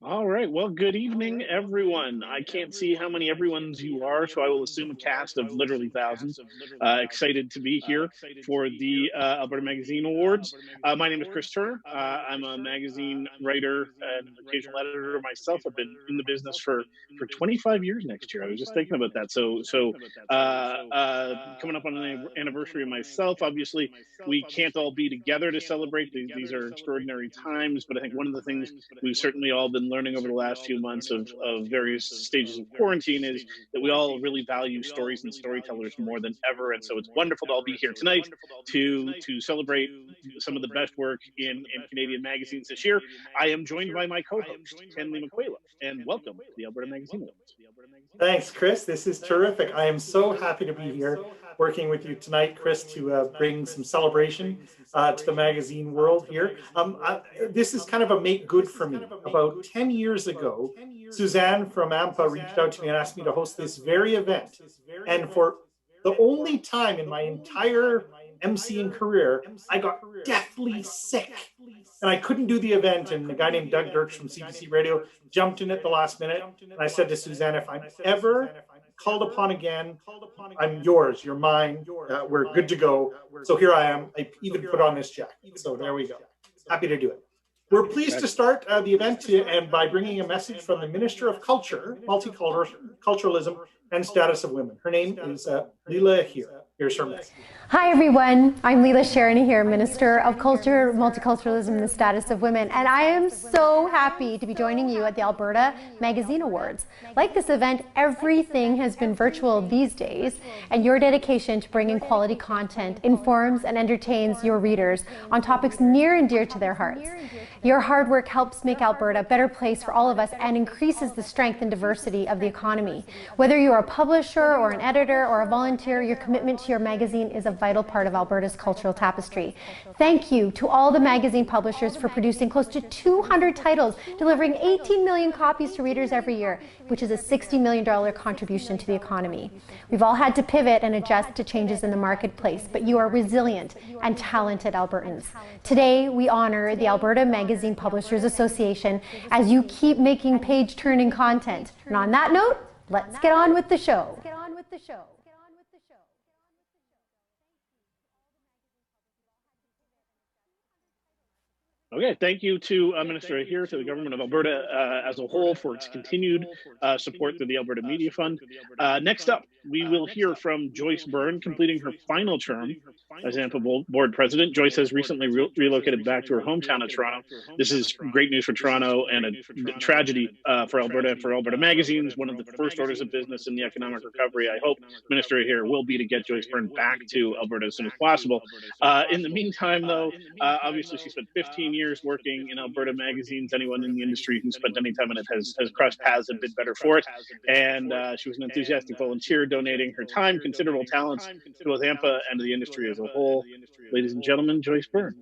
All right. Well, good evening, everyone. I can't see how many everyone's you are, so I will assume a cast of literally thousands. Excited to be here for the Alberta Magazine Awards. My name is Chris Turner. I'm a magazine writer and occasional editor myself. I've been in the business for 25 years next year. I was just thinking about that. Coming up on an anniversary of myself, obviously, we can't all be together to celebrate. These are extraordinary times, but I think one of the things we've certainly all been learning over the last few months of various stages of quarantine is that we all really value stories and storytellers more than ever. And so it's wonderful to all be here tonight to celebrate some of the best work in Canadian magazines this year. I am joined by my co-host, Kenley McQuaila, and welcome to the Alberta Magazine Awards. Thanks, Chris. This is terrific. I am so happy to be here working with you tonight, Chris, to bring some celebration to the magazine world here. This is kind of a make good for me. About 10 years ago, Suzanne from AMPA reached out to me and asked me to host this very event. And for the only time in my entire MCing career, I got deathly sick and I couldn't do the event. And a guy named Doug Dirks from CBC Radio jumped in at the last minute. And I said to Suzanne, if I'm ever called upon again, I'm yours, you're mine, we're good to go. So here I am. I even put on this jacket. So there we go. Happy to do it. We're pleased to start the event and by bringing a message from the Minister of Culture, Multiculturalism, and Status of Women. Her name is Leela Ahir. Here's her message. Hi everyone, I'm Leela Sharon here, Minister of Culture, Multiculturalism and the Status of Women, and I am so happy to be joining you at the Alberta Magazine Awards. Like this event, everything has been virtual these days, and your dedication to bringing quality content informs and entertains your readers on topics near and dear to their hearts. Your hard work helps make Alberta a better place for all of us and increases the strength and diversity of the economy. Whether you're a publisher or an editor or a volunteer, your commitment to your magazine is a vital part of Alberta's cultural tapestry. Thank you to all the magazine publishers for producing close to 200 titles, delivering 18 million copies to readers every year, which is a $60 million contribution to the economy. We've all had to pivot and adjust to changes in the marketplace, but you are resilient and talented Albertans. Today, we honor the Alberta Magazine Publishers Association as you keep making page-turning content. And on that note, let's get on with the show. Okay, thank you to Minister Ahir, to the government of Alberta as a whole for its continued support through the Alberta Media Fund. Next up, we will hear from Joyce Byrne, completing her final term as AMPA board president. Joyce has recently relocated back to her hometown of Toronto. This is great news for Toronto and a tragedy for Alberta and for Alberta magazines. One of the first orders of business in the economic recovery, I hope, Minister Ahir, will be to get Joyce Byrne back to Alberta as soon as possible. In the meantime, though, obviously she spent 15 years working in Alberta magazines. Anyone in the industry who spent any time in it has crossed paths and been better for it. And she was an enthusiastic volunteer, donating her time, considerable talents to both AMPA and to the industry as a whole. Ladies and gentlemen, Joyce Byrne.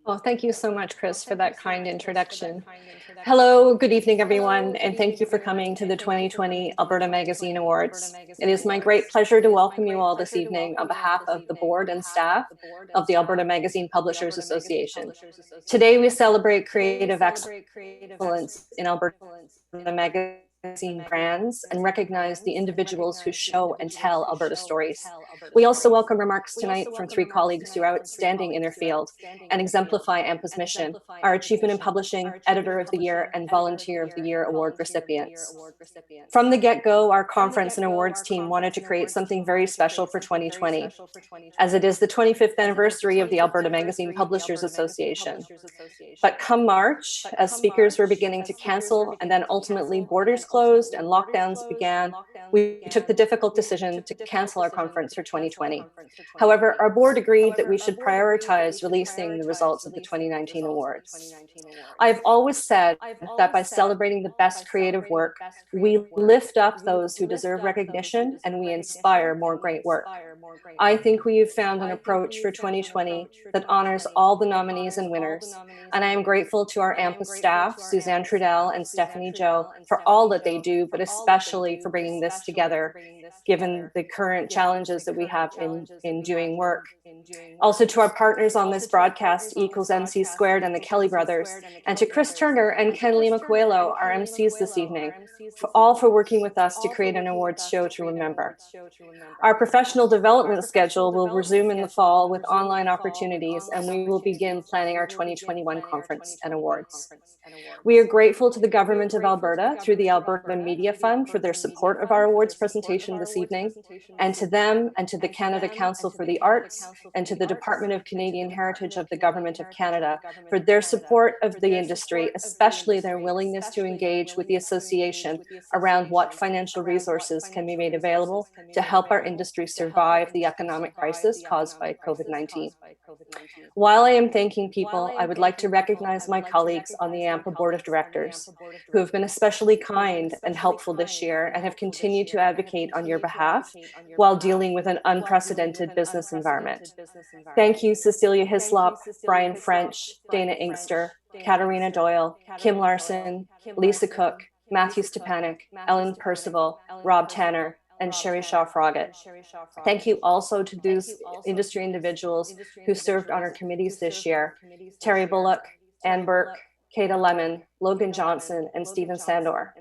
Well, thank you so much, Chris, for that kind introduction. Hello, good evening, everyone, and thank you for coming to the 2020 Alberta Magazine Awards. It is my great pleasure to welcome you all this evening on behalf of the board and staff of the Alberta Magazine Publishers Association. Today, we celebrate creative excellence in Alberta magazine brands and recognize the individuals who show and tell Alberta stories. We also welcome remarks tonight from three colleagues who are outstanding in their field and exemplify AMPA's mission, our Achievement in Publishing, Editor of the Year, and Volunteer of the Year award recipients. From the get-go, our conference and awards team wanted to create something very special for 2020, as it is the 25th anniversary of the Alberta Magazine Publishers Association. But come March, as speakers were beginning to cancel and then ultimately borders closed and lockdowns began, we took the difficult decision to cancel our conference for 2020. However, our board agreed that we should prioritize releasing the results of the 2019 awards. I've always said that by celebrating the best creative work, we lift up those who deserve recognition and we inspire more great work. I think we have found an approach for 2020 that honors all the nominees and winners, and I am grateful to our AMPA staff, Suzanne Trudell and Stephanie Joe, for all that they do, but especially for bringing this together given the current challenges that we have in doing work. Also to our partners on this broadcast, E=MC² and the Kelly brothers, and to Chris Turner and Ken Lima Coelho, our MCs this evening, all for working with us to create an awards show to remember. Our professional development schedule will resume in the fall with online opportunities, and we will begin planning our 2021 conference and awards. We are grateful to the Government of Alberta through the Alberta Media Fund for their support of our awards presentation this evening, and to them and to the Canada Council for the Arts and to the Department of Canadian Heritage of the Government of Canada for their support of the industry, especially their willingness to engage with the association around what financial resources can be made available to help our industry survive the economic crisis caused by COVID-19. While I am thanking people, I would like to recognize my colleagues on the AMPA Board of Directors, who have been especially kind and helpful this year and have continued to advocate on your behalf while dealing with an unprecedented business environment. Thank you, Cecilia Hislop, Brian French, Dana Inkster, Katarina Doyle, Kim Larson, Lisa Cook, Matthew Stepanek, Ellen Percival, Rob Tanner, and Sherry Shaw Froggatt. Thank you also to those industry individuals who served on our committees this year: Terry Bullock, Ann Burke, Kata Lemon, Logan Johnson, and Stephen Sandor.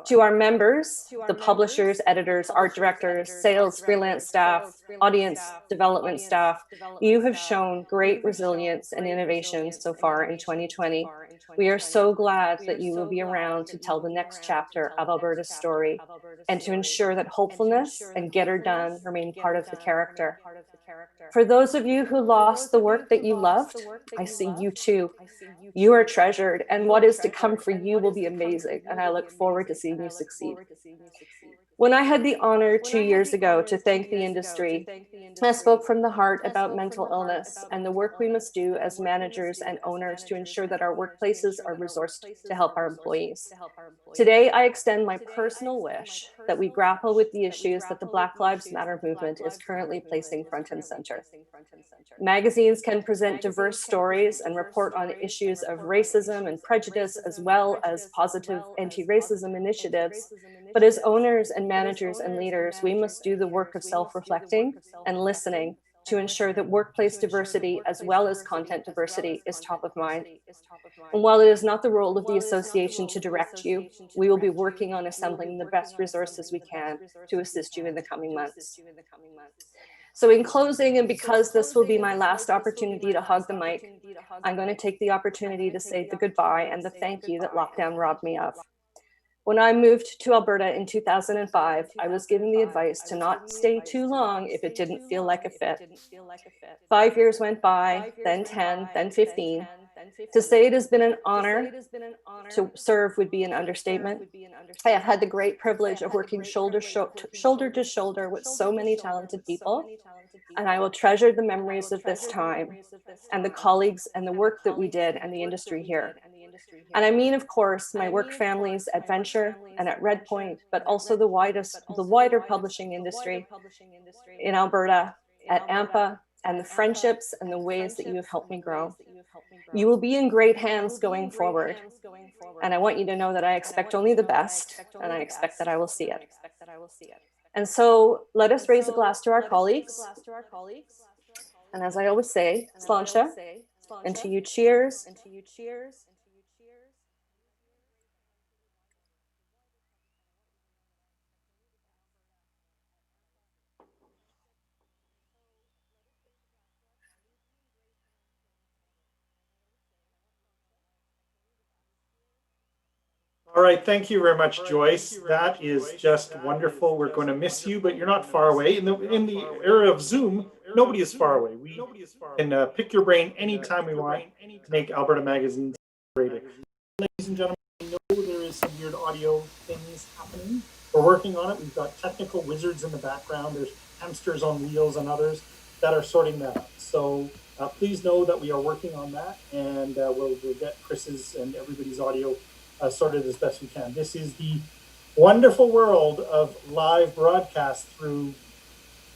To our members, the publishers, editors, art directors, sales, freelance staff, audience development staff, you have shown great resilience and innovation so far in 2020. We are so glad that you will be around to tell the next chapter of Alberta's story and to ensure that hopefulness and get her done remain part of the character. For those of you who lost the work that you loved, I see you too. You are treasured, and what is to come for you will be amazing, and I look forward to seeing you succeed. When I had the honor 2 years ago to thank the industry, I spoke from the heart about mental illness and the work we must do as managers and owners to ensure that our workplaces are resourced to help our employees. Today, I extend my personal wish that we grapple with the issues that the Black Lives Matter movement is currently placing front and center. Magazines can present diverse stories and report on issues of racism and prejudice, as well as positive anti-racism initiatives. But as owners and managers and leaders, we must do the work of self-reflecting and listening to ensure that workplace diversity as well as content diversity is top of mind. And while it is not the role of the association to direct you, we will be working on assembling the best resources we can to assist you in the coming months. So in closing, and because this will be my last opportunity to hug the mic, I'm going to take the opportunity to say the goodbye and the thank you that lockdown robbed me of. When I moved to Alberta in 2005, I was given the advice to not stay too long if it didn't feel like a fit. 5 years went by, then 10, then 15. To say it has been an honor to serve would be an understatement. I have had the great privilege of working shoulder to shoulder with so many talented people, and I will treasure the memories of this time and the colleagues and the work that we did and the industry here. And I mean, of course, my work families at Venture and at Redpoint, but also the wider publishing industry in Alberta, at AMPA, and the friendships and the ways that you have helped me grow. You will be in great hands going forward. And I want you to know that I expect only the best, and I expect that I will see it. And so let us raise a glass to our colleagues. And as I always say, sláinte, and to you, cheers. All right, thank you very much, Joyce. That is just wonderful. We're going to miss you, but you're not far away. In the era of Zoom, nobody is far away. We can pick your brain anytime we want to make Alberta Magazine greater. Ladies and gentlemen, I know there is some weird audio things happening. We're working on it. We've got technical wizards in the background. There's hamsters on wheels and others that are sorting that out. So please know that we are working on that, and we'll get Chris's and everybody's audio sorted as best we can. This is the wonderful world of live broadcast through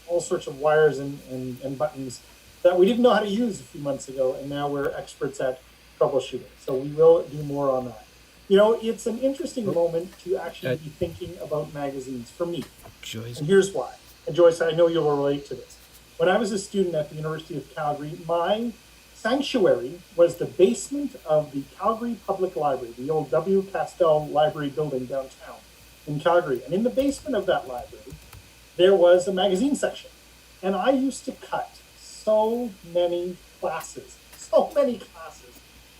all sorts of wires and buttons that we didn't know how to use a few months ago, and now we're experts at troubleshooting. So we will do more on that. You know, it's an interesting moment to actually be thinking about magazines for me. Joyce. And here's why. And Joyce, I know you'll relate to this. When I was a student at the University of Calgary, my sanctuary was the basement of the Calgary Public Library, the old W. Castell Library building downtown in Calgary. And in the basement of that library, there was a magazine section. And I used to cut so many classes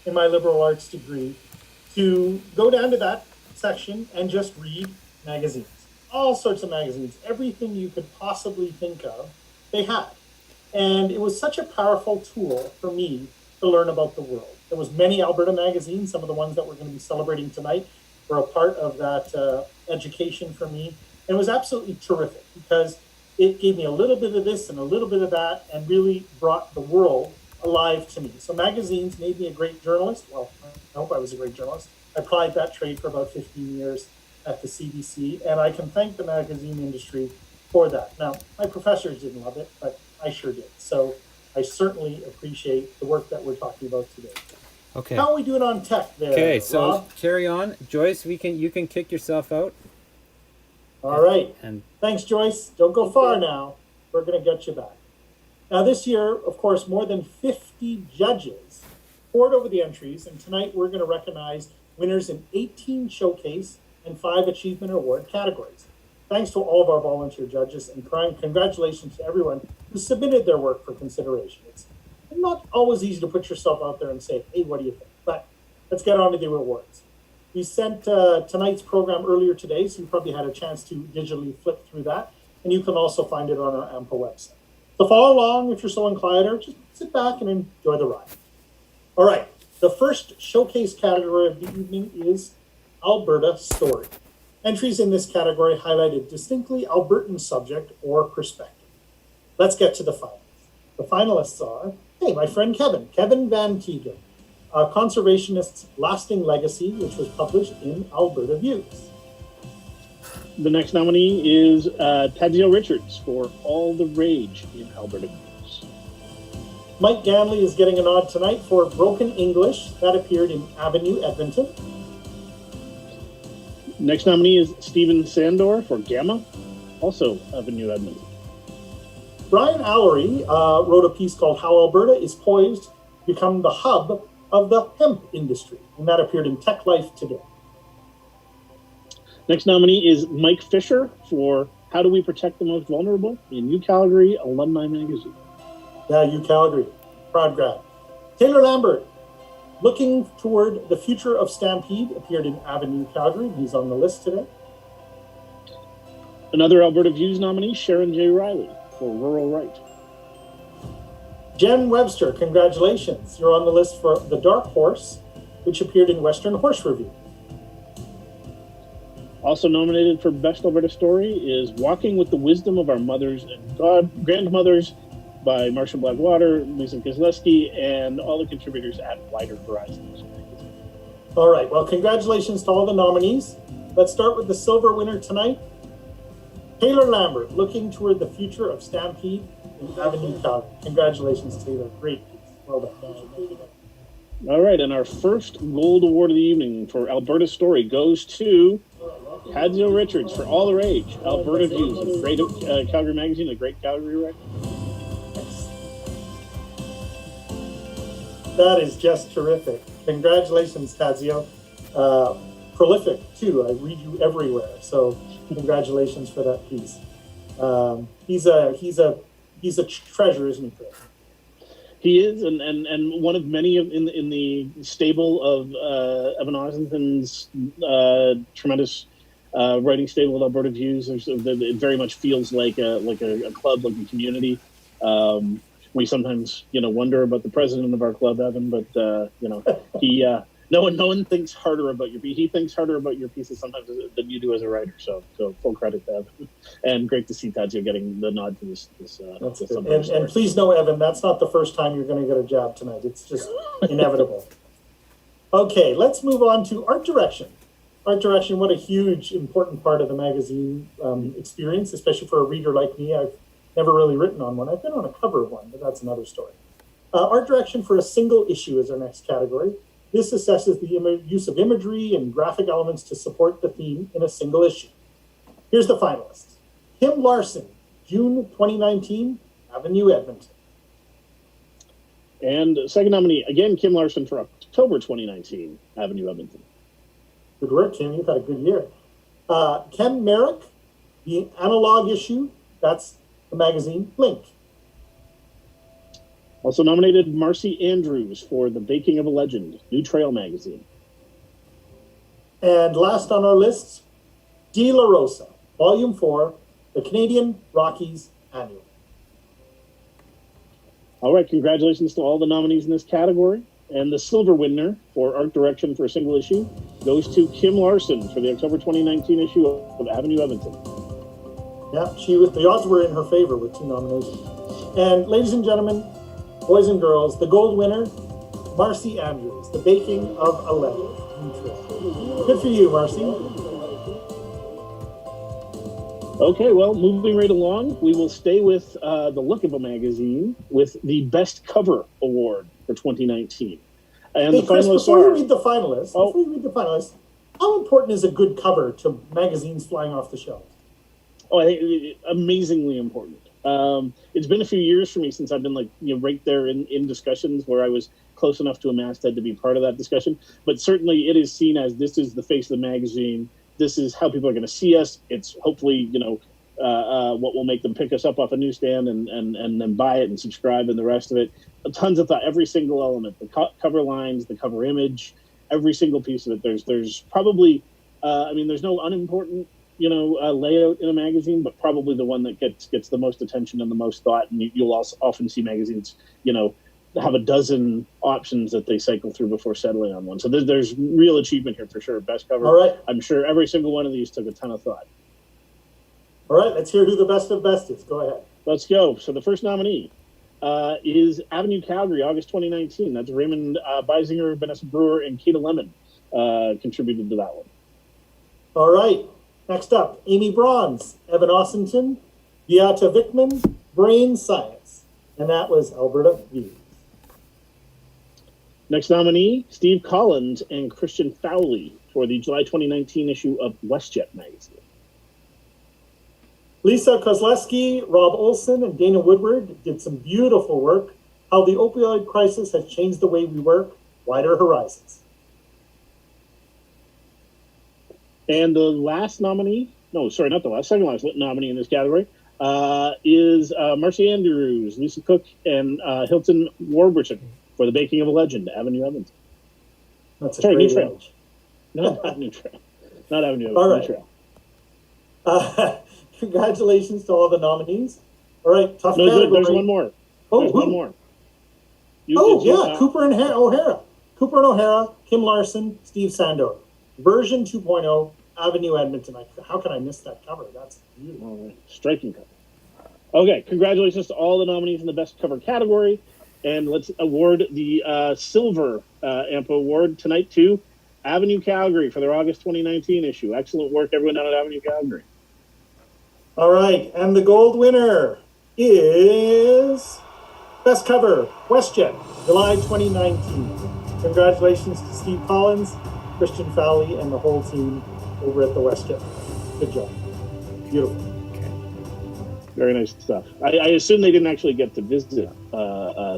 in my liberal arts degree to go down to that section and just read magazines. All sorts of magazines, everything you could possibly think of, they had. And it was such a powerful tool for me to learn about the world. There was many Alberta magazines, some of the ones that we're going to be celebrating tonight were a part of that education for me. And it was absolutely terrific because it gave me a little bit of this and a little bit of that and really brought the world alive to me. So magazines made me a great journalist. Well, I hope I was a great journalist. I applied that trade for about 15 years at the CBC, and I can thank the magazine industry for that. Now, my professors didn't love it, but I sure did. So I certainly appreciate the work that we're talking about today. Okay. How are we doing on tech there? Okay, so Rob? carry on. Joyce, you can kick yourself out. All right. And thanks, Joyce. Don't go far now. We're going to get you back. Now, this year, of course, more than 50 judges pored over the entries, and tonight we're going to recognize winners in 18 showcase and 5 achievement award categories. Thanks to all of our volunteer judges, and congratulations to everyone who submitted their work for consideration. It's not always easy to put yourself out there and say, hey, what do you think? But let's get on to the awards. We sent tonight's program earlier today, so you probably had a chance to digitally flip through that, and you can also find it on our AMPA website. So follow along if you're so inclined, or just sit back and enjoy the ride. All right, the first showcase category of the evening is Alberta Story. Entries in this category highlight a distinctly Albertan subject or perspective. Let's get to the finalists. The finalists are, hey, my friend Kevin Van Teegen, A Conservationist's Lasting Legacy, which was published in Alberta Views. The next nominee is Tadzio Richards for All the Rage in Alberta Views. Mike Ganley is getting a nod tonight for Broken English, that appeared in Avenue, Edmonton. Next nominee is Stephen Sandor for Gamma, also Avenue, Edmonton. Brian Allery wrote a piece called How Alberta is Poised to Become the Hub of the Hemp Industry, and that appeared in Tech Life today. Next nominee is Mike Fisher for How Do We Protect the Most Vulnerable in UCalgary Alumni Magazine. Yeah, UCalgary, proud grad. Taylor Lambert, Looking Toward the Future of Stampede, appeared in Avenue, Calgary. He's on the list today. Another Alberta Views nominee, Sharon J. Riley for Rural Right. Jen Webster, congratulations. You're on the list for The Dark Horse, which appeared in Western Horse Review. Also nominated for Best Alberta Story is Walking with the Wisdom of Our Mothers and Grandmothers by Marcia Blackwater, Lisa KOZLESKI, and all the contributors at Wider Horizons. All right, well, congratulations to all the nominees. Let's start with the silver winner tonight. Taylor Lambert, Looking Toward the Future of Stampede in Avenue, Calgary. Congratulations, Taylor. Great piece. Well done. All right, and our first gold award of the evening for Alberta Story goes to Tadzio Richards for All the Rage, Alberta Views, a great Calgary magazine, a great Calgary record. That is just terrific. Congratulations, Tadzio. Prolific, too. I read you everywhere. So congratulations for that piece. He's a treasure, isn't he, Chris? He is, and one of many in the stable of Evan Ossington's tremendous writing stable at Alberta Views. It very much feels like a club, like a community. We sometimes, wonder about the president of our club, Evan, but he no one thinks harder about your piece. He thinks harder about your pieces sometimes than you do as a writer. So full credit to Evan, and great to see Tadzio getting the nod to this. And please know, Evan, that's not the first time you're going to get a job tonight. It's just inevitable. Okay, let's move on to art direction. Art direction, what a huge, important part of the magazine experience, especially for a reader like me. I've never really written on one. I've been on a cover of one, but that's another story. Art direction for a single issue is our next category. This assesses the use of imagery and graphic elements to support the theme in a single issue. Here's the finalists. Kim Larson, June 2019, Avenue, Edmonton. And second nominee, again, Kim Larson for October 2019, Avenue, Edmonton. Good work, Kim. You've had a good year. Ken Merrick, the analog issue, that's the magazine Link. Also nominated Marcy Andrews for The Baking of a Legend, New Trail magazine. And last on our list, De La Rosa, Volume 4, the Canadian Rockies Annual. All right, congratulations to all the nominees in this category. And the silver winner for art direction for a single issue goes to Kim Larson for the October 2019 issue of Avenue, Edmonton. Yeah, the odds were in her favor with 2 nominations. And ladies and gentlemen, boys and girls, the gold winner, Marcy Andrews, The Baking of a Legend. Good for you, Marcy. Okay, well, moving right along, we will stay with the look of a magazine with the Best Cover Award for 2019. And hey, the Chris, finalists before are... you read the finalists, how important is a good cover to magazines flying off the shelves? Oh, I think amazingly important. It's been a few years for me since I've been right there in discussions where I was close enough to a masthead to be part of that discussion. But certainly it is seen as this is the face of the magazine. This is how people are going to see us. It's hopefully, what will make them pick us up off a newsstand and then buy it and subscribe and the rest of it. Tons of thought, every single element, the cover lines, the cover image, every single piece of it. There's probably, there's no unimportant, layout in a magazine, but probably the one that gets the most attention and the most thought. And you'll also often see magazines, have a dozen options that they cycle through before settling on one. So there's real achievement here for sure. Best cover. All right. I'm sure every single one of these took a ton of thought. All right, let's hear who the best of best is. Go ahead. Let's go. So the first nominee is Avenue Calgary, August 2019. That's Raymond Beisinger, Vanessa Brewer, and Keita Lemon contributed to that one. All right. Next up, Amy Bronze, Evan Ossington, Beata Vickman, Brain Science. And that was Alberta Views. Next nominee, Steve Collins and Christian Fowley for the July 2019 issue of WestJet magazine. Lisa KOZLESKI, Rob Olson, and Dana Woodward did some beautiful work. How the opioid crisis has changed the way we work, Wider Horizons. And the last nominee, second last nominee in this category is Marcy Andrews, Lisa Cook, and Hilton Warburton for The Baking of a Legend, Avenue, Edmonton. That's a great New Trail. range. No, not New Trail. Not Avenue, All New right. Trail. Congratulations to all the nominees. All right, tough No, category. there's one more. Oh, one more. Cooper and O'Hara. Cooper and O'Hara, Kim Larson, Steve Sandor. Version 2.0, Avenue, Edmonton. How can I miss that cover? That's beautiful. Striking cover. Okay, congratulations to all the nominees in the best cover category. And let's award the Silver AMPA Award tonight to Avenue Calgary for their August 2019 issue. Excellent work, everyone down at Avenue Calgary. All right, and the gold winner is Best Cover, WestJet, July 2019. Congratulations to Steve Collins, Christian Fowley, and the whole team over at the WestJet. Good job. Beautiful. Very nice stuff. I assume they didn't actually get to visit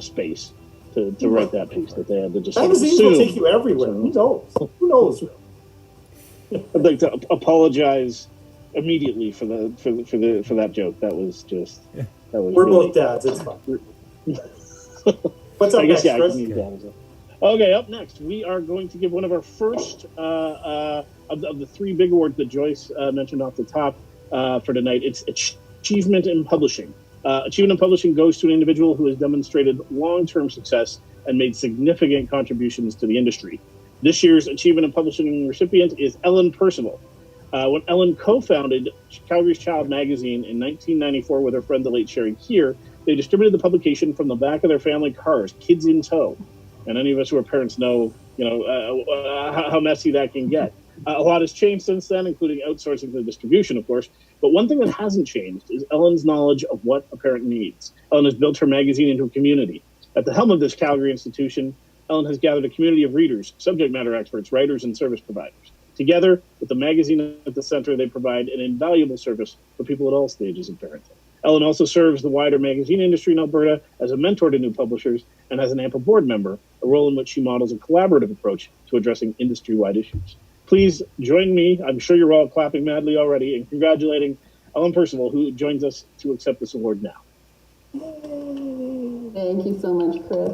space to write that piece, that they had to just magazines will take you everywhere. Who knows? Who knows? I'd like to apologize immediately for that joke. That was We're both dads. It's fine. What's up next, Chris? Okay, up next, we are going to give one of our first of the 3 big awards that Joyce mentioned off the top for tonight. It's Achievement in Publishing. Achievement in Publishing goes to an individual who has demonstrated long-term success and made significant contributions to the industry. This year's Achievement in Publishing recipient is Ellen Percival. When Ellen co-founded Calgary's Child magazine in 1994 with her friend, the late Sherry Keir, they distributed the publication from the back of their family cars, kids in tow. And any of us who are parents know, how messy that can get. A lot has changed since then, including outsourcing the distribution, of course. But one thing that hasn't changed is Ellen's knowledge of what a parent needs. Ellen has built her magazine into a community. At the helm of this Calgary institution, Ellen has gathered a community of readers, subject matter experts, writers, and service providers. Together, with the magazine at the center, they provide an invaluable service for people at all stages of parenting. Ellen also serves the wider magazine industry in Alberta as a mentor to new publishers and as an AMPA board member, a role in which she models a collaborative approach to addressing industry-wide issues. Please join me, I'm sure you're all clapping madly already, in congratulating Ellen Percival, who joins us to accept this award now. Thank you so much, Chris.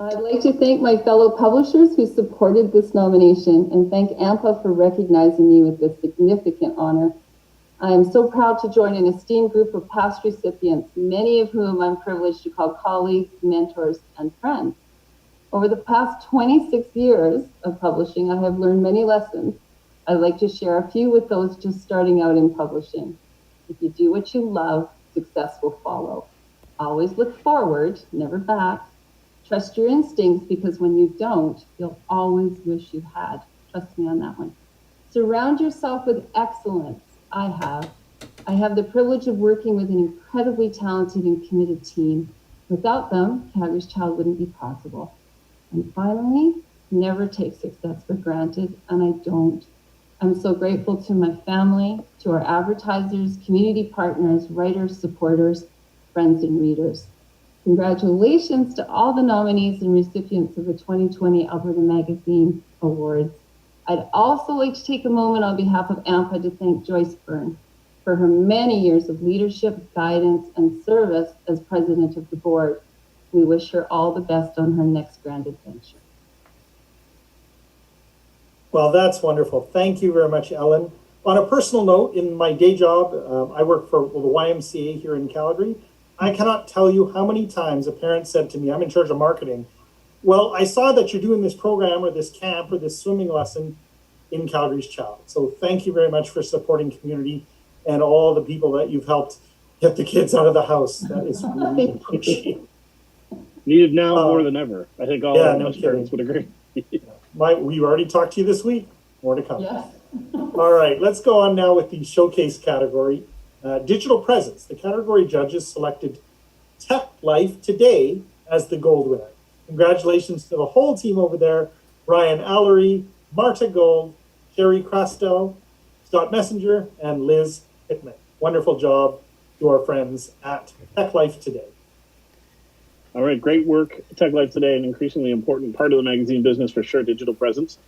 I'd like to thank my fellow publishers who supported this nomination and thank AMPA for recognizing me with this significant honor. I am so proud to join an esteemed group of past recipients, many of whom I'm privileged to call colleagues, mentors, and friends. Over the past 26 years of publishing, I have learned many lessons. I'd like to share a few with those just starting out in publishing. If you do what you love, success will follow. Always look forward, never back. Trust your instincts, because when you don't, you'll always wish you had. Trust me on that one. Surround yourself with excellence. I have the privilege of working with an incredibly talented and committed team. Without them, Calgary's Child wouldn't be possible. And finally, never take success for granted, and I don't. I'm so grateful to my family, to our advertisers, community partners, writers, supporters, friends, and readers. Congratulations to all the nominees and recipients of the 2020 Alberta Magazine Awards. I'd also like to take a moment on behalf of AMPA to thank Joyce Byrne for her many years of leadership, guidance, and service as president of the board. We wish her all the best on her next grand adventure. Well, that's wonderful. Thank you very much, Ellen. On a personal note, in my day job, I work for the YMCA here in Calgary. I cannot tell you how many times a parent said to me, I'm in charge of marketing, well, I saw that you're doing this program or this camp or this swimming lesson in Calgary's Child. So thank you very much for supporting community and all the people that you've helped get the kids out of the house. That is really appreciated. Needed now more than ever. I think all of us parents would agree. We already talked to you this week. More to come. Yes. All right, let's go on now with the showcase category. Digital presence. The category judges selected Tech Life Today as the gold winner. Congratulations to the whole team over there. Brian Allery, Marta Gold, Sherry Crastel, Scott Messenger, and Liz Pittman. Wonderful job to our friends at Tech Life Today. All right, great work, Tech Life Today, an increasingly important part of the magazine business for sure, digital presence.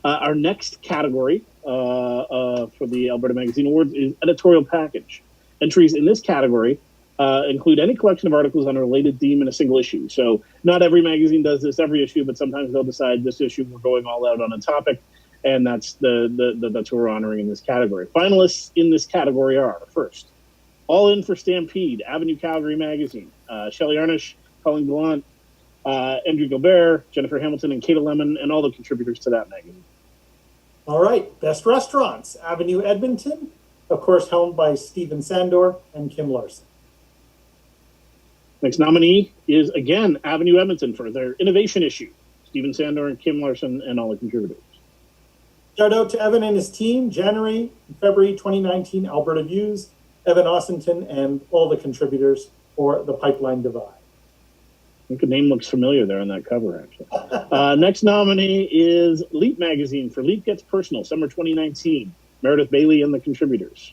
Our next category for the Alberta Magazine Awards is editorial package. Entries in this category include any collection of articles on a related theme in a single issue. So not every magazine does this every issue, but sometimes they'll decide this issue we're going all out on a topic, and that's that's what we're honoring in this category. Finalists in this category are, first, All In for Stampede, Avenue Calgary Magazine, Shelley Arnish, Colin Gallant, Andrew Gilbert, Jennifer Hamilton, and Kate Lemon, and all the contributors to that magazine. All right, Best Restaurants, Avenue Edmonton, of course, helmed by Stephen Sandor and Kim Larson. Next nominee is, again, Avenue Edmonton for their innovation issue. Stephen Sandor and Kim Larson and all the contributors. Shout out to Evan and his team, January and February 2019 Alberta Views, Evan Ossington, and all the contributors for The Pipeline Divide. I think the name looks familiar there on that cover, actually. Next nominee is Leap Magazine for Leap Gets Personal, Summer 2019. Meredith Bailey and the contributors.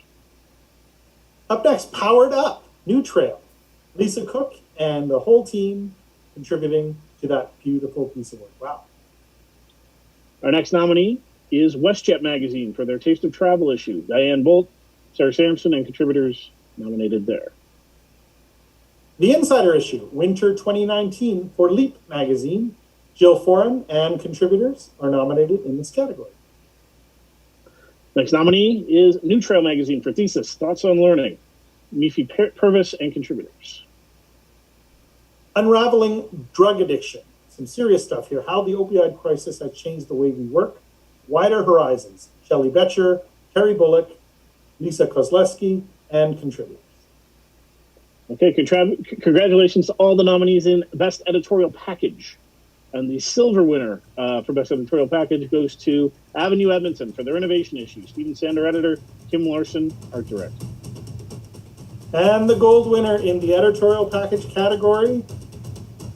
Up next, Powered Up, New Trail. Lisa Cook and the whole team contributing to that beautiful piece of work. Wow. Our next nominee is WestJet Magazine for their Taste of Travel issue. Diane Bolt, Sarah Sampson, and contributors nominated there. The Insider issue, Winter 2019 for Leap Magazine. Jill Foran and contributors are nominated in this category. Next nominee is New Trail Magazine for Thesis, Thoughts on Learning. Mifi Purvis and contributors. Unraveling Drug Addiction. Some serious stuff here. How the opioid crisis has changed the way we work. Wider Horizons. Shelley Betcher, Terry Bullock, Lisa Kozleski, and contributors. Okay, congratulations to all the nominees in Best Editorial Package. And the silver winner for Best Editorial Package goes to Avenue Edmonton for their innovation issue. Stephen Sander, editor, Kim Larson, art director. And the gold winner in the editorial package category,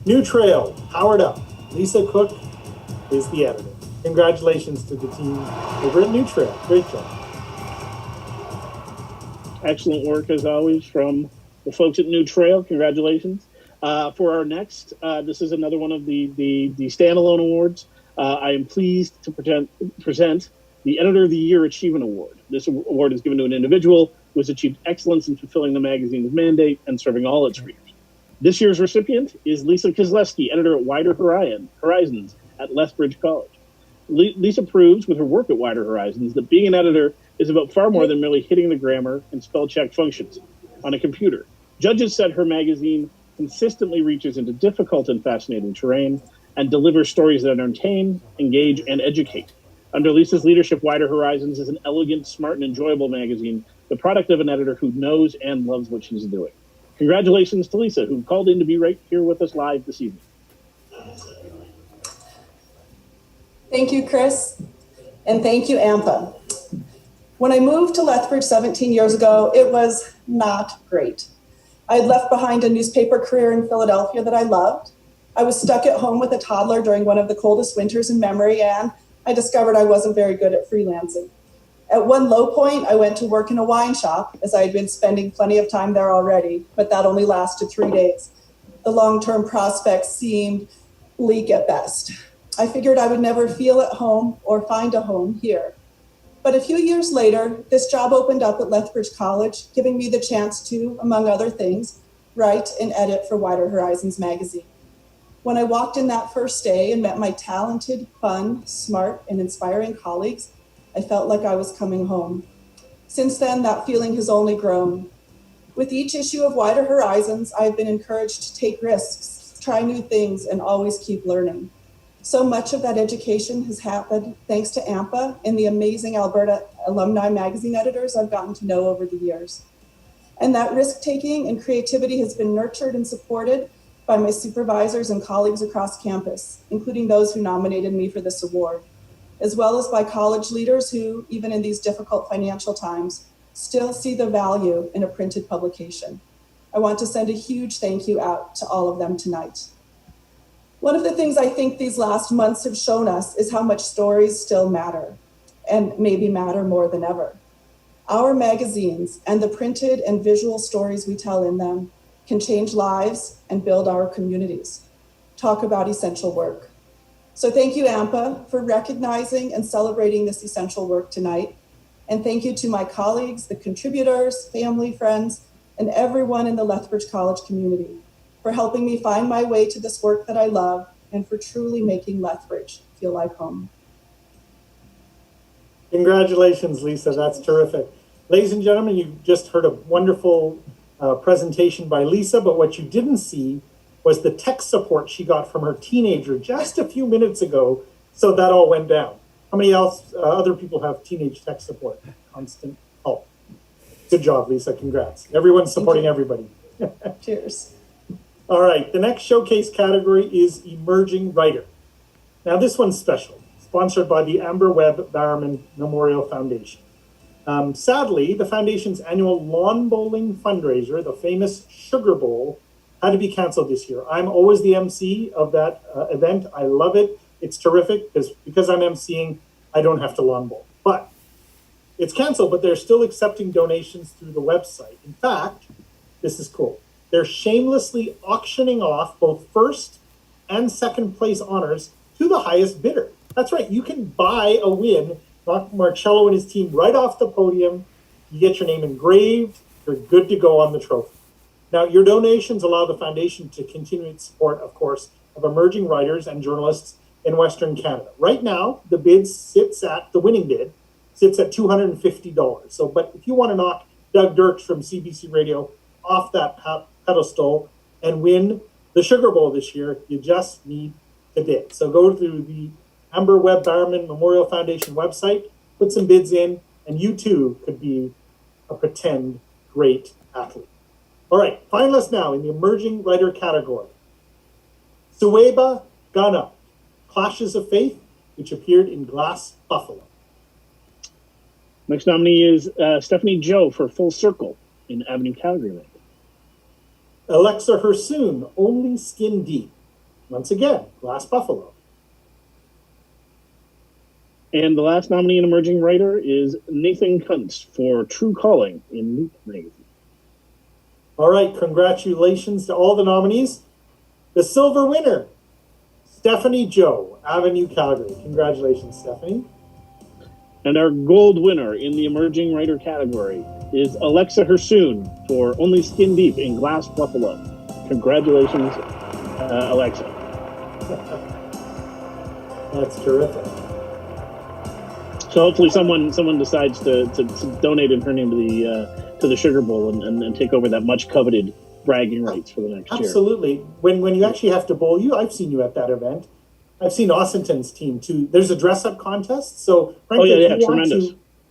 New Trail, Powered Up. Lisa Cook is the editor. Congratulations to the team over at New Trail. Great job. Excellent work, as always, from the folks at New Trail. Congratulations. For our next, this is another one of the standalone awards. I am pleased to present the Editor of the Year Achievement Award. This award is given to an individual who has achieved excellence in fulfilling the magazine's mandate and serving all its readers. This year's recipient is Lisa KOZLESKI, editor at Wider Horizons at Lethbridge College. Lisa proves with her work at Wider Horizons that being an editor is about far more than merely hitting the grammar and spell check functions on a computer. Judges said her magazine consistently reaches into difficult and fascinating terrain and delivers stories that entertain, engage, and educate. Under Lisa's leadership, Wider Horizons is an elegant, smart, and enjoyable magazine, the product of an editor who knows and loves what she's doing. Congratulations to Lisa, who called in to be right here with us live this evening. Thank you, Chris, and thank you, AMPA. When I moved to Lethbridge 17 years ago, it was not great. I had left behind a newspaper career in Philadelphia that I loved. I was stuck at home with a toddler during one of the coldest winters in memory, and I discovered I wasn't very good at freelancing. At one low point, I went to work in a wine shop, as I had been spending plenty of time there already, but that only lasted 3 days. The long-term prospects seemed bleak at best. I figured I would never feel at home or find a home here. But a few years later, this job opened up at Lethbridge College, giving me the chance to, among other things, write and edit for Wider Horizons magazine. When I walked in that first day and met my talented, fun, smart, and inspiring colleagues, I felt like I was coming home. Since then, that feeling has only grown. With each issue of Wider Horizons, I've been encouraged to take risks, try new things, and always keep learning. So much of that education has happened thanks to AMPA and the amazing Alberta alumni magazine editors I've gotten to know over the years. And that risk-taking and creativity has been nurtured and supported by my supervisors and colleagues across campus, including those who nominated me for this award, as well as by college leaders who, even in these difficult financial times, still see the value in a printed publication. I want to send a huge thank you out to all of them tonight. One of the things I think these last months have shown us is how much stories still matter, and maybe matter more than ever. Our magazines and the printed and visual stories we tell in them can change lives and build our communities. Talk about essential work. So thank you, AMPA, for recognizing and celebrating this essential work tonight. And thank you to my colleagues, the contributors, family, friends, and everyone in the Lethbridge College community for helping me find my way to this work that I love and for truly making Lethbridge feel like home. Congratulations, Lisa. That's terrific. Ladies and gentlemen, you just heard a wonderful presentation by Lisa, but what you didn't see was the tech support she got from her teenager just a few minutes ago, so that all went down. How many other people have teenage tech support? Constant. Oh, good job, Lisa. Congrats. Everyone's supporting everybody. Cheers. All right, the next showcase category is Emerging Writer. Now this one's special, sponsored by the Amber Webb Barrowman Memorial Foundation. Sadly, the foundation's annual lawn bowling fundraiser, the famous Sugar Bowl, had to be canceled this year. I'm always the MC of that event. I love it. It's terrific because I'm MCing, I don't have to lawn bowl. But it's canceled, but they're still accepting donations through the website. In fact, this is cool. They're shamelessly auctioning off both first and second place honors to the highest bidder. That's right, you can buy a win, knock Marcello and his team right off the podium. You get your name engraved, you're good to go on the trophy. Now, your donations allow the foundation to continue its support, of course, of emerging writers and journalists in Western Canada. Right now, the winning bid sits at $250. So, but if you want to knock Doug Dirks from CBC Radio off that pedestal and win the Sugar Bowl this year, you just need to bid. So go to the Amber Webb Barrowman Memorial Foundation website, put some bids in, and you too could be a pretend great athlete. All right, finalists now in the Emerging Writer category. Suwaiba Ghana, Clashes of Faith, which appeared in Glass Buffalo. Next nominee is Stephanie Joe for Full Circle in Avenue Calgary. Alexa Hersoon, Only Skin Deep, once again, Glass Buffalo. And the last nominee in Emerging Writer is Nathan Kuntz for True Calling in Loop magazine. All right, congratulations to all the nominees. The silver winner, Stephanie Joe, Avenue, Calgary. Congratulations, Stephanie. And our gold winner in the Emerging Writer category is Alexa Hersoon for Only Skin Deep in Glass Buffalo. Congratulations, Alexa. That's terrific. So hopefully someone decides to donate in her name to the Sugar Bowl and take over that much coveted bragging rights for the next year. Absolutely. When you actually have to bowl, I've seen you at that event. I've seen Austinton's team too. There's a dress-up contest. So frankly,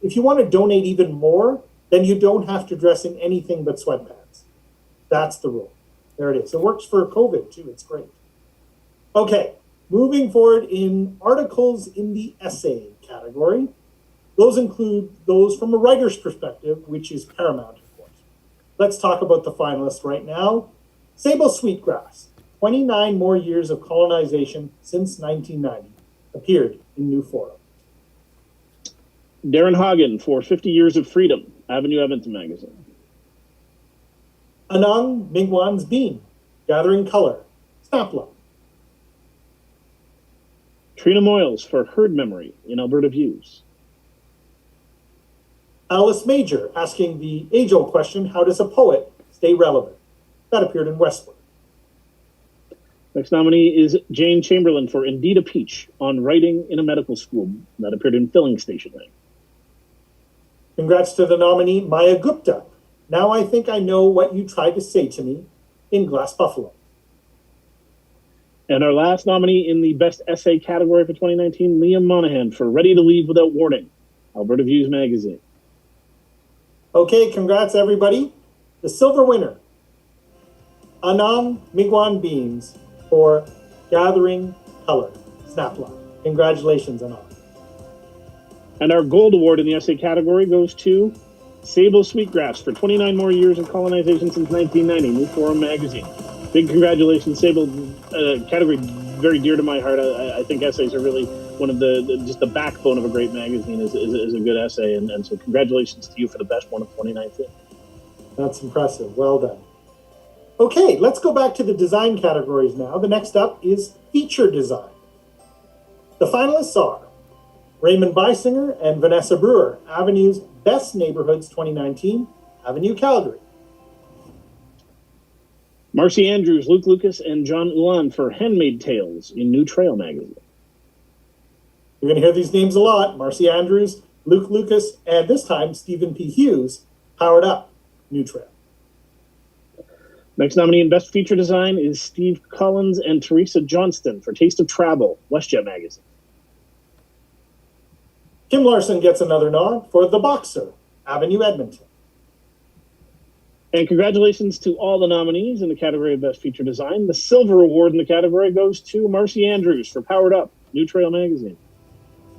if you want to donate even more, then you don't have to dress in anything but sweatpants. That's the rule. There it is. It works for COVID too. It's great. Okay, moving forward in articles in the essay category. Those include those from a writer's perspective, which is paramount, of course. Let's talk about the finalists right now. Sable Sweetgrass, 29 more years of colonization since 1990, appeared in New Forum. Darren Hagen for 50 Years of Freedom, Avenue Edmonton magazine. Anang Mingwan's Bean, Gathering Color, Snapline. Trina Moyles for Herd Memory in Alberta Views. Alice Major asking the age-old question, how does a poet stay relevant? That appeared in Westward. Next nominee is Jane Chamberlain for Indeed a Peach on Writing in a Medical School. That appeared in Filling Station. Congrats to the nominee, Maya Gupta. Now I think I know what you tried to say to me in Glass Buffalo. And our last nominee in the Best Essay category for 2019, Liam Monahan for Ready to Leave Without Warning, Alberta Views magazine. Okay, congrats everybody. The silver winner, Anam Mingwan Beans for Gathering Color, Snapline. Congratulations, Anam. And our gold award in the essay category goes to Sable Sweetgrass for 29 more years of colonization since 1990, New Forum magazine. Big congratulations, Sable. Category very dear to my heart. I think essays are really one of just the backbone of a great magazine is a good essay. And so congratulations to you for the best one of 2019. That's impressive. Well done. Okay, let's go back to the design categories now. The next up is feature design. The finalists are Raymond Beisinger and Vanessa Brewer, Avenue's Best Neighborhoods 2019, Avenue, Calgary. Marcy Andrews, Luke Lucas, and John Ulan for Handmaid Tales in New Trail magazine. You're going to hear these names a lot. Marcy Andrews, Luke Lucas, and this time Stephen P. Hughes, Powered Up, New Trail. Next nominee in Best Feature Design is Steve Collins and Teresa Johnston for Taste of Travel, WestJet magazine. Kim Larson gets another nod for The Boxer, Avenue, Edmonton. And congratulations to all the nominees in the category of Best Feature Design. The silver award in the category goes to Marcy Andrews for Powered Up, New Trail magazine.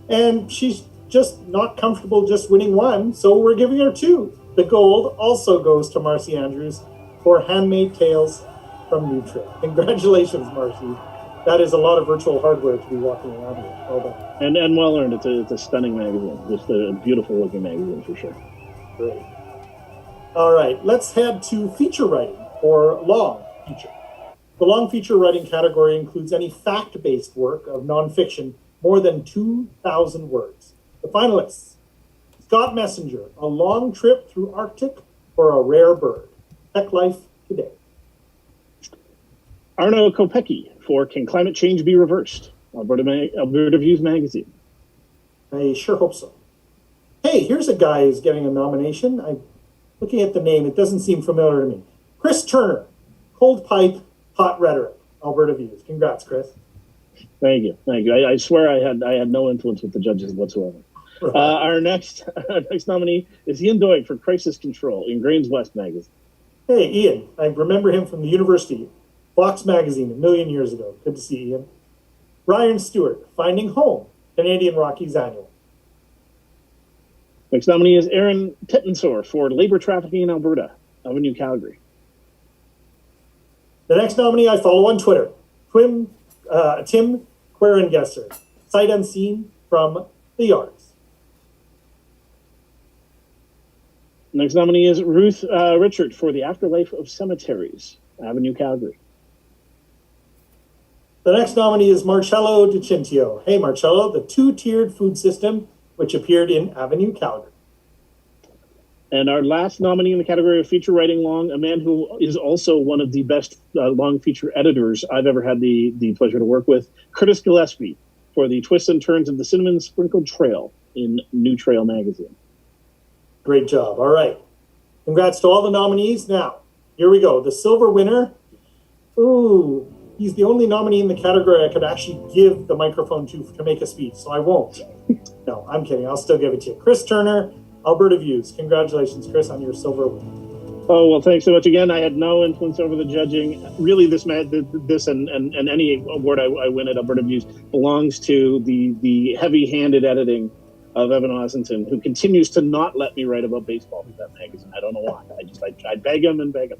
And she's just not comfortable just winning one, so we're giving her two. The gold also goes to Marcy Andrews for Handmade Tales from New Trail. Congratulations, Marcy. That is a lot of virtual hardware to be walking around with. Well done. And well earned. It's a stunning magazine. Just a beautiful looking magazine for sure. Great. All right, let's head to feature writing or long feature. The long feature writing category includes any fact-based work of nonfiction more than 2,000 words. The finalists: Scott Messenger, A Long Trip Through Arctic for a Rare Bird, Tech Life Today. Arno Kopecky for Can Climate Change Be Reversed, Alberta Views magazine. I sure hope so. Hey, here's a guy who's getting a nomination. I'm looking at the name, it doesn't seem familiar to me. Chris Turner, Cold Pipe, Hot Rhetoric, Alberta Views. Congrats, Chris. Thank you. I swear I had no influence with the judges whatsoever. Right. Our next nominee is Ian Doig for Crisis Control in Grains West magazine. Hey, Ian. I remember him from the university. Fox magazine a million years ago. Good to see Ian. Ryan Stewart, Finding Home, Canadian Rockies Annual. Next nominee is Aaron Tittensor for Labor Trafficking in Alberta, Avenue, Calgary. The next nominee I follow on Twitter, Twim Tim Querengesser, Sight Unseen from the Yards. Next nominee is Ruth Richard for The Afterlife of Cemeteries, Avenue, Calgary. The next nominee is Marcello DiCintio. Hey, Marcello, the two-tiered food system, which appeared in Avenue, Calgary. And our last nominee in the category of feature writing long, a man who is also one of the best long feature editors I've ever had the pleasure to work with, Curtis Gillespie, for The Twists and Turns of the Cinnamon Sprinkled Trail in New Trail magazine. Great job. All right. Congrats to all the nominees. Now, here we go. The silver winner. Ooh. He's the only nominee in the category I could actually give the microphone to make a speech, so I won't. No, I'm kidding. I'll still give it to you. Chris Turner, Alberta Views. Congratulations, Chris, on your silver win. Oh, well, thanks so much again. I had no influence over the judging. Really, this and any award I win at Alberta Views belongs to the heavy-handed editing of Evan Ossington, who continues to not let me write about baseball with that magazine. I don't know why. I beg him and beg him.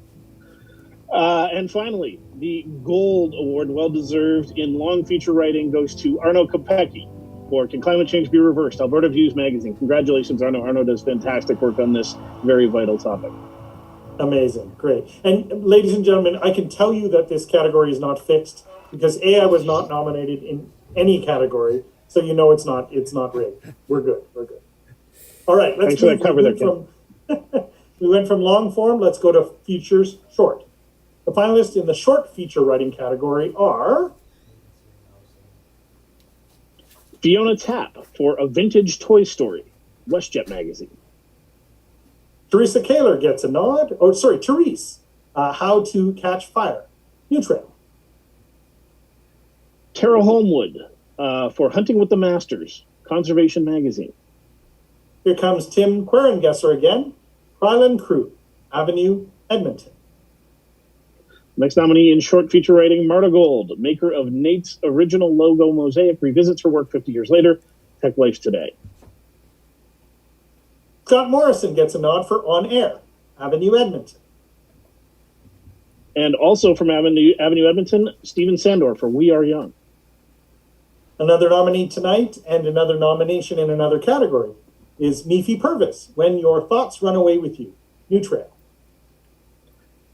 And finally, the Gold Award, well-deserved in long feature writing, goes to Arno Kopecki for Can Climate Change Be Reversed? Alberta Views magazine. Congratulations, Arno. Arno does fantastic work on this very vital topic. Amazing. Great. And ladies and gentlemen, I can tell you that this category is not fixed because I was not nominated in any category. So you know it's not rigged. We're good. All right. Let's move. We went from long form. Let's go to features short. The finalists in the short feature writing category are Fiona Tapp for A Vintage Toy Story, WestJet magazine. Teresa Kaler gets a nod. Oh, sorry, Therese. How to Catch Fire, New Trail. Tara Holmwood for Hunting with the Masters, Conservation magazine. Here comes Tim Querengesser again, Ryland Crew, Avenue, Edmonton. Next nominee in short feature writing, Marta Gold, maker of Nate's original logo mosaic, revisits her work 50 years later, Tech Life Today. Scott Morrison gets a nod for On Air, Avenue, Edmonton. And also from Avenue Edmonton, Stephen Sandor for We Are Young. Another nominee tonight and another nomination in another category is Mifi Purvis, When Your Thoughts Run Away With You, New Trail.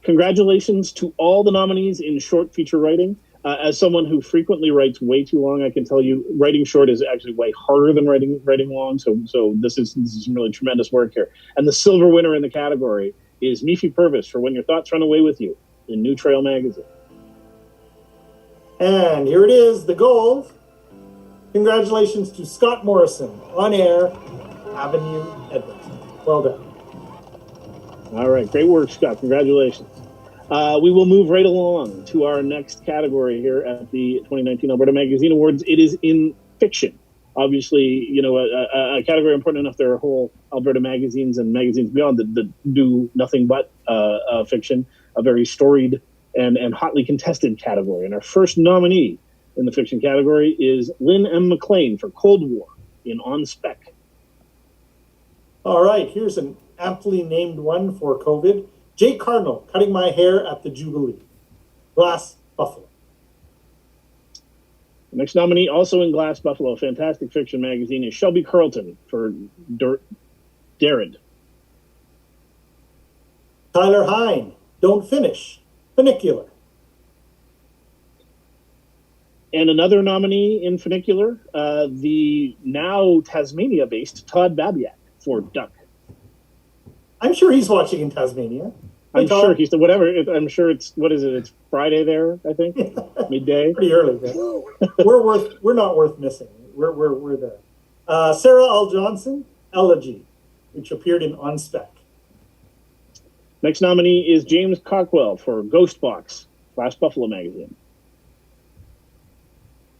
Congratulations to all the nominees in short feature writing. As someone who frequently writes way too long, I can tell you writing short is actually way harder than writing long. So this is some really tremendous work here. And the silver winner in the category is Mifi Purvis for When Your Thoughts Run Away With You in New Trail magazine. And here it is, the gold. Congratulations to Scott Morrison, On Air, Avenue, Edmonton. Well done. All right, great work, Scott. Congratulations. We will move right along to our next category here at the 2019 Alberta Magazine Awards. It is in fiction. Obviously, you know, a category important enough. There are whole Alberta magazines and magazines beyond that do nothing but fiction, a very storied and hotly contested category. And our first nominee in the fiction category is Lynn M. McLean for Cold War in On Spec. All right, here's an aptly named one for COVID. Jake Cardinal, Cutting My Hair at the Jubilee. Glass Buffalo. The next nominee, also in Glass Buffalo, fantastic fiction magazine, is Shelby Carlton for Darred. Tyler Hine, Don't Finish, Funicular. And another nominee in Funicular, the now Tasmania-based Todd Babiak for Duck. I'm sure he's watching in Tasmania. I'm sure he's whatever. I'm sure it's It's Friday there. I think midday. Pretty early. We're not worth missing. We're there. Sarah L. Johnson, Elegy, which appeared in On Spec. Next nominee is James Cockwell for Ghost Box, Glass Buffalo magazine.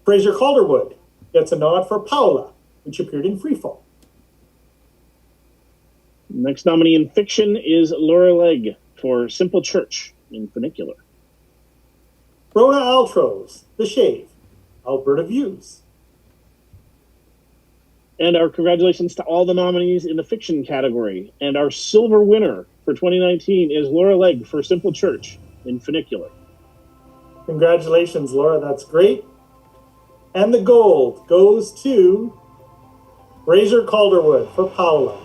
Fraser Calderwood gets a nod for Paola, which appeared in Freefall. Next nominee in fiction is Laura Legg for Simple Church in Funicular. Rona Altros, The Shave, Alberta Views. And our congratulations to all the nominees in the fiction category. And our silver winner for 2019 is Laura Legg for Simple Church in Funicular. Congratulations, Laura. That's great. And the gold goes to Fraser Calderwood for Paula,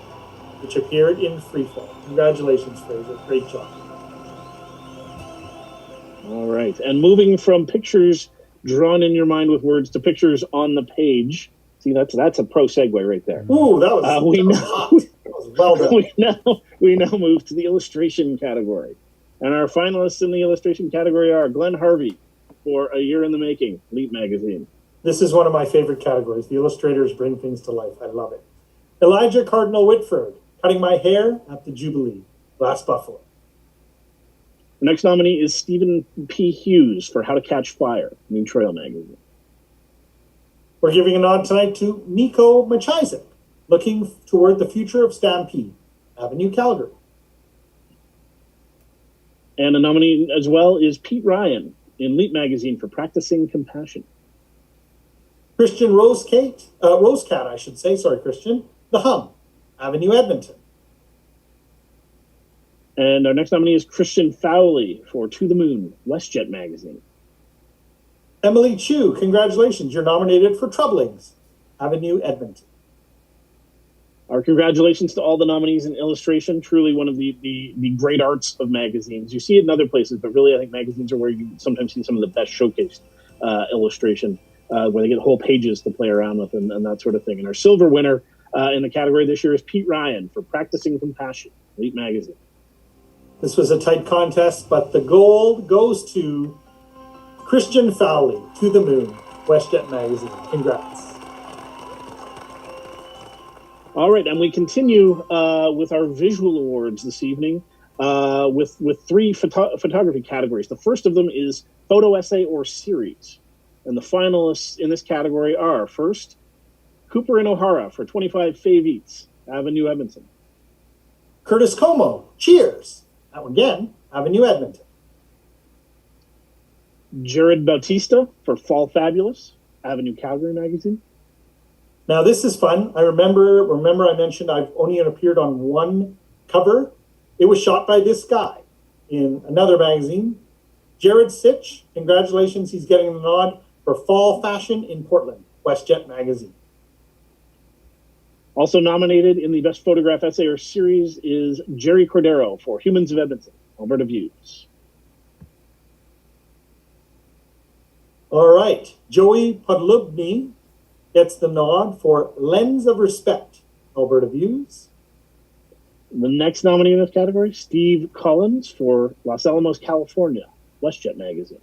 which appeared in Freefall. Congratulations, Fraser. Great job. All right. And moving from pictures drawn in your mind with words to pictures on the page. See, that's a pro segue right there. Ooh, that was, that was hot. That was well done. We now move to the illustration category. And our finalists in the illustration category are Glenn Harvey for A Year in the Making, Leap Magazine. This is one of my favorite categories. The illustrators bring things to life. I love it. Elijah Cardinal Whitford, Cutting My Hair at the Jubilee, Glass Buffalo. The next nominee is Stephen P. Hughes for How to Catch Fire, New Trail Magazine. We're giving a nod tonight to Nico Machizek, Looking Toward the Future of Stampede, Avenue, Calgary. And a nominee as well is Pete Ryan in Leap Magazine for Practicing Compassion. Christian Rosecat, I should say, sorry, Christian, The Hum, Avenue, Edmonton. And our next nominee is Christian Fowley for To the Moon, WestJet Magazine. Emily Chu, congratulations, you're nominated for Troublings, Avenue, Edmonton. Our congratulations to all the nominees in illustration. Truly one of the great arts of magazines. You see it in other places, but really I think magazines are where you sometimes see some of the best showcased illustration, where they get whole pages to play around with and that sort of thing. And our silver winner in the category this year is Pete Ryan for Practicing Compassion, Leap Magazine. This was a tight contest, but the gold goes to Christian Fowley, To the Moon, WestJet Magazine. Congrats. All right, and we continue with our visual awards this evening with three photography categories. The first of them is photo essay or series. And the finalists in this category are, first, Cooper and O'Hara for 25 Fave Eats, Avenue, Edmonton. Curtis Como, Cheers, again, Avenue, Edmonton. Jared Bautista for Fall Fabulous, Avenue, Calgary Magazine. Now this is fun. I remember I mentioned I've only appeared on one cover. It was shot by this guy in another magazine. Jared Sitch, congratulations, he's getting the nod for Fall Fashion in Portland, WestJet Magazine. Also nominated in the Best Photograph Essay or Series is Jerry Cordero for Humans of Edmonton, Alberta Views. All right, Joey Podlubny gets the nod for Lens of Respect, Alberta Views. The next nominee in this category, Steve Collins for Los Alamos, California, WestJet Magazine.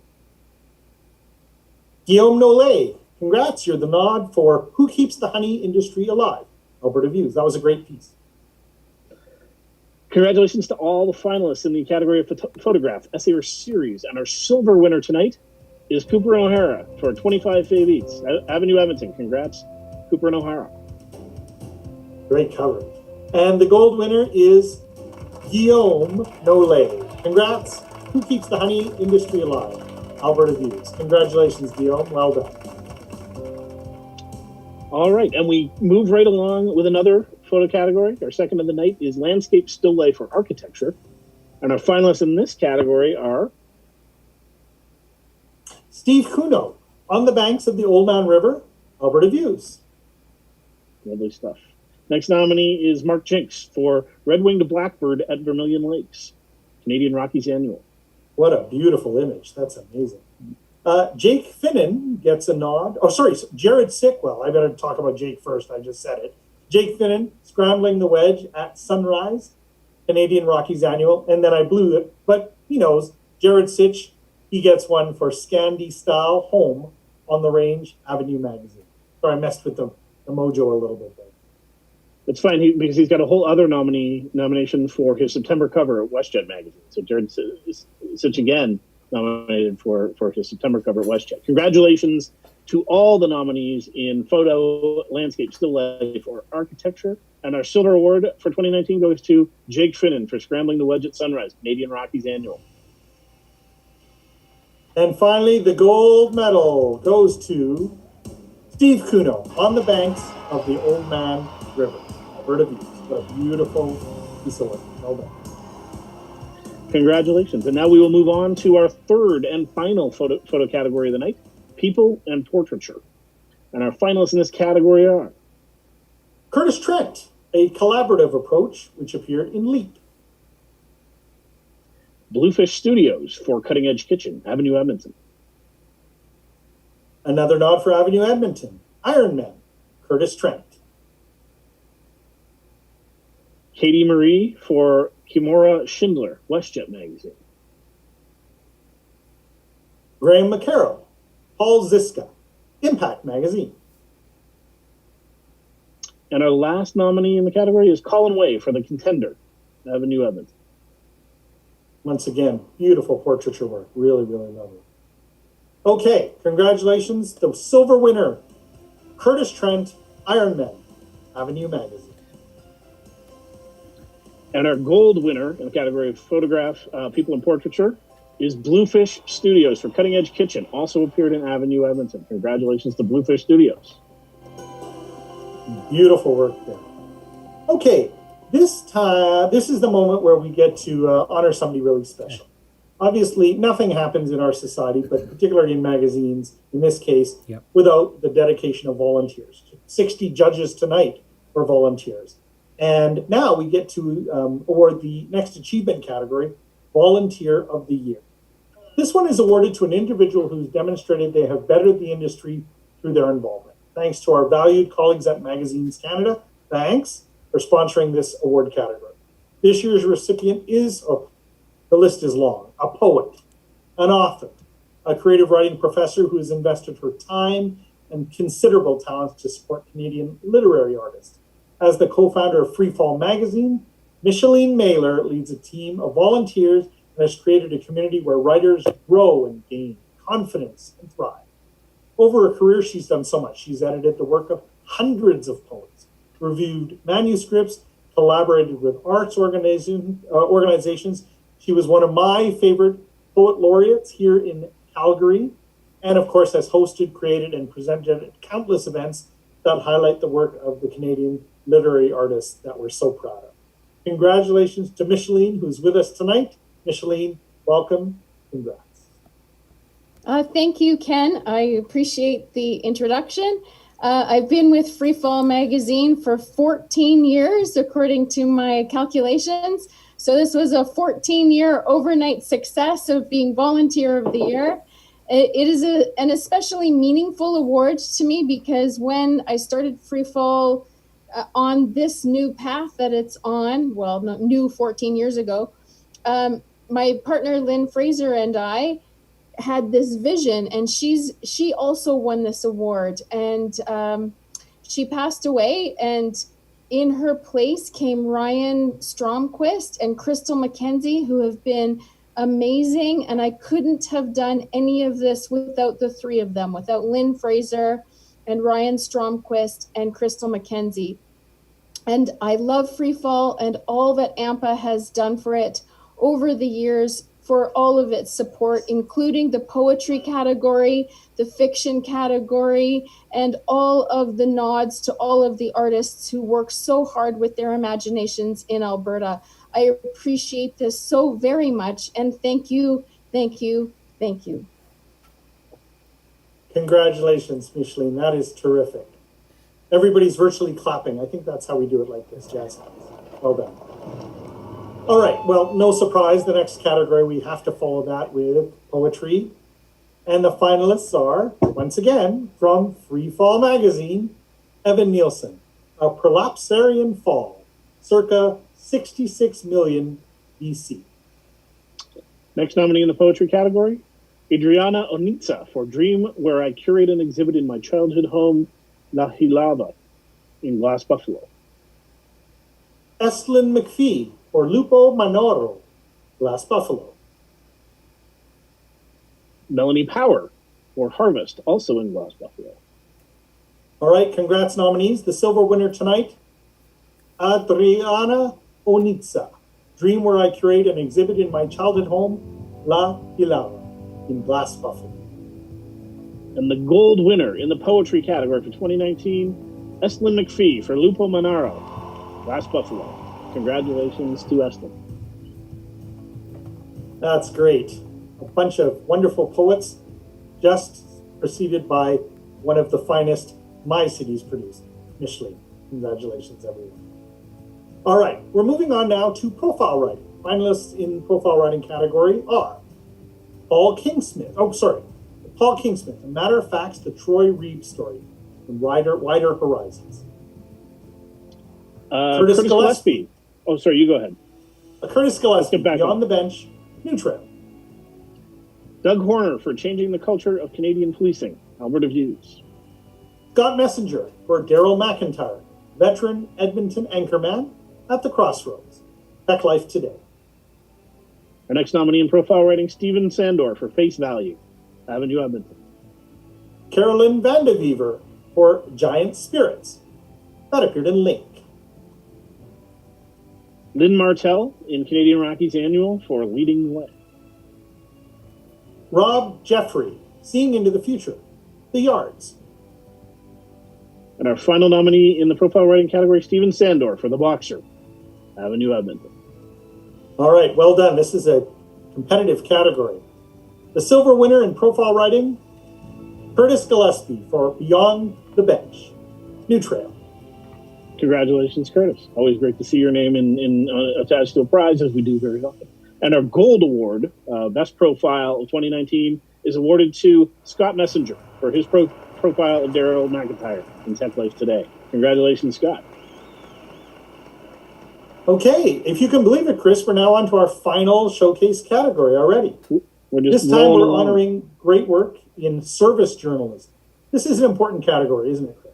Guillaume Nollet, congrats, you're the nod for Who Keeps the Honey Industry Alive, Alberta Views. That was a great piece. Congratulations to all the finalists in the category of photograph, essay, or series. And our silver winner tonight is Cooper and O'Hara for 25 Fave Eats, Avenue, Edmonton. Congrats, Cooper and O'Hara. Great coverage. And the gold winner is Guillaume Nollet. Congrats. Who Keeps the Honey Industry Alive, Alberta Views. Congratulations, Guillaume. Well done. All right, and we move right along with another photo category. Our second of the night is Landscape Still Life or Architecture. And our finalists in this category are Steve Kuno, On the Banks of the Old Man River, Alberta Views. Lovely stuff. Next nominee is Mark Jinks for Red-Winged Blackbird at Vermilion Lakes, Canadian Rockies Annual. What a beautiful image. That's amazing. Jake Finnan gets a nod. Oh, sorry, Jared Sickwell. I better talk about Jake first. I just said it. Jake Finnan, Scrambling the Wedge at Sunrise, Canadian Rockies Annual. And then I blew it, but he knows. Jared Sitch, he gets one for Scandi Style Home on the Range, Avenue Magazine. Sorry, I messed with the mojo a little bit there. It's fine because he's got a whole other nomination for his September cover at WestJet Magazine. So Jared Sitch again nominated for his September cover at WestJet. Congratulations to all the nominees in photo, landscape, still life, or architecture. And our silver award for 2019 goes to Jake Finnan for Scrambling the Wedge at Sunrise, Canadian Rockies Annual. And finally, the gold medal goes to Steve Kuno, On the Banks of the Old Man River, Alberta Views. What a beautiful piece of work. Well done. Congratulations. And now we will move on to our third and final photo category of the night, People and Portraiture. And our finalists in this category are Curtis Trent, A Collaborative Approach, which appeared in Leap. Bluefish Studios for Cutting Edge Kitchen, Avenue Edmonton. Another nod for Avenue Edmonton, Iron Man, Curtis Trent. Katie Marie for Kimura Schindler, WestJet Magazine. Graham McCarroll, Paul Ziska, Impact Magazine. And our last nominee in the category is Colin Way for The Contender, Avenue Edmonton. Once again, beautiful portraiture work. Really, really lovely. Okay, congratulations. The silver winner, Curtis Trent, Iron Man, Avenue Magazine. And our gold winner in the category of photograph, people in portraiture, is Bluefish Studios for Cutting Edge Kitchen, also appeared in Avenue Edmonton. Congratulations to Bluefish Studios. Beautiful work there. Okay, this is the moment where we get to honor somebody really special. Obviously, nothing happens in our society, but particularly in magazines, in this case, without the dedication of volunteers. 60 judges tonight were volunteers. And now we get to award the next achievement category, Volunteer of the Year. This one is awarded to an individual who's demonstrated they have bettered the industry through their involvement. Thanks to our valued colleagues at Magazines Canada, thanks for sponsoring this award category. This year's recipient is, the list is long, a poet, an author, a creative writing professor who has invested her time and considerable talent to support Canadian literary artists. As the co-founder of Freefall Magazine, Micheline Mailer leads a team of volunteers and has created a community where writers grow and gain confidence and thrive. Over her career, she's done so much. She's edited the work of hundreds of poets, reviewed manuscripts, collaborated with arts organizations. She was one of my favorite poet laureates here in Calgary, and of course has hosted, created, and presented countless events that highlight the work of the Canadian literary artists that we're so proud of. Congratulations to Micheline, who's with us tonight. Micheline, welcome. Congrats. Thank you, Ken. I appreciate the introduction. I've been with Freefall Magazine for 14 years, according to my calculations. So this was a 14-year overnight success of being Volunteer of the Year. It is an especially meaningful award to me because when I started Freefall on this new path that it's on, well, not new 14 years ago, my partner Lynn Fraser and I had this vision, and she also won this award, and she passed away, and in her place came Ryan Stromquist and Crystal McKenzie, who have been amazing, and I couldn't have done any of this without the three of them, without Lynn Fraser and Ryan Stromquist and Crystal McKenzie. And I love Freefall and all that AMPA has done for it over the years, for all of its support, including the poetry category, the fiction category, and all of the nods to all of the artists who work so hard with their imaginations in Alberta. I appreciate this so very much, and thank you, thank you, thank you. Congratulations, Micheline. That is terrific. Everybody's virtually clapping. I think that's how we do it like this, Jazz. Well done. All right, well, no surprise, the next category, we have to follow that with poetry. And the finalists are, once again, from Freefall Magazine, Evan Nielsen, A Prolapsarian Fall, circa 66 million BC. Next nominee in the poetry category, Adriana Onitza for Dream, where I curate an exhibit in my childhood home, La Hilava, in Glass Buffalo. Estlin McPhee for Lupo Manoro, Glass Buffalo. Melanie Power for Harvest, also in Glass Buffalo. All right, congrats nominees. The silver winner tonight, Adriana Onitza, Dream, where I curate an exhibit in my childhood home, La Hilava, in Glass Buffalo. And the gold winner in the poetry category for 2019, Estlin McPhee for Lupo Manaro, Glass Buffalo. Congratulations to Estlin. That's great. A bunch of wonderful poets, just preceded by one of the finest my city's produced. Michelin. Congratulations, everyone. All right, we're moving on now to profile writing. Finalists in profile writing category are Paul Kingsmith, A Matter of Facts, the Troy Reeb story from Wider Horizons. Curtis Gillespie. Oh, sorry, you go ahead. Curtis Gillespie, Beyond the Bench, New Trail. Doug Horner for Changing the Culture of Canadian Policing, Alberta Views. Scott Messenger for Daryl McIntyre, veteran Edmonton anchorman at the Crossroads, Tech Life Today. Our next nominee in profile writing, Stephen Sandor for Face Value, Avenue Edmonton. Carolyn Vandevever for Giant Spirits, that appeared in Link. Lynn Martell in Canadian Rockies Annual for Leading the Way. Rob Jeffrey, Seeing into the Future, The Yards. And our final nominee in the profile writing category, Stephen Sandor for The Boxer, Avenue Edmonton. All right, well done. This is a competitive category. The silver winner in profile writing, Curtis Gillespie for Beyond the Bench, New Trail. Congratulations, Curtis. Always great to see your name attached to a prize, as we do very often. And our gold award, Best Profile of 2019, is awarded to Scott Messenger for his profile of Daryl McIntyre in Tech Life Today. Congratulations, Scott. Okay, if you can believe it, Chris, we're now on to our final showcase category already. This time we're honoring great work in service journalism. This is an important category, isn't it, Chris?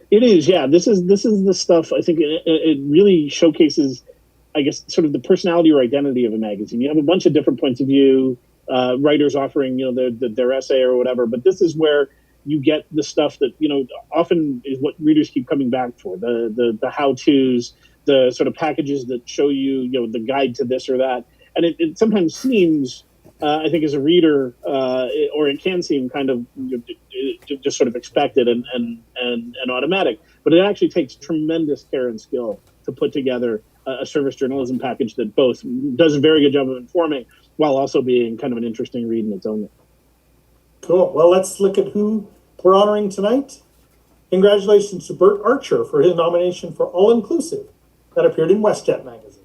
It is, yeah. This is the stuff, I think it really showcases, I guess, sort of the personality or identity of a magazine. You have a bunch of different points of view, writers offering, their essay or whatever, but this is where you get the stuff that, often is what readers keep coming back for, the how-tos, the sort of packages that show you, the guide to this or that. And it sometimes seems, I think as a reader, or it can seem kind of just sort of expected and automatic, but it actually takes tremendous care and skill to put together a service journalism package that both does a very good job of informing while also being kind of an interesting read in its own way. Cool. Well, let's look at who we're honoring tonight. Congratulations to Bert Archer for his nomination for All Inclusive that appeared in WestJet magazine.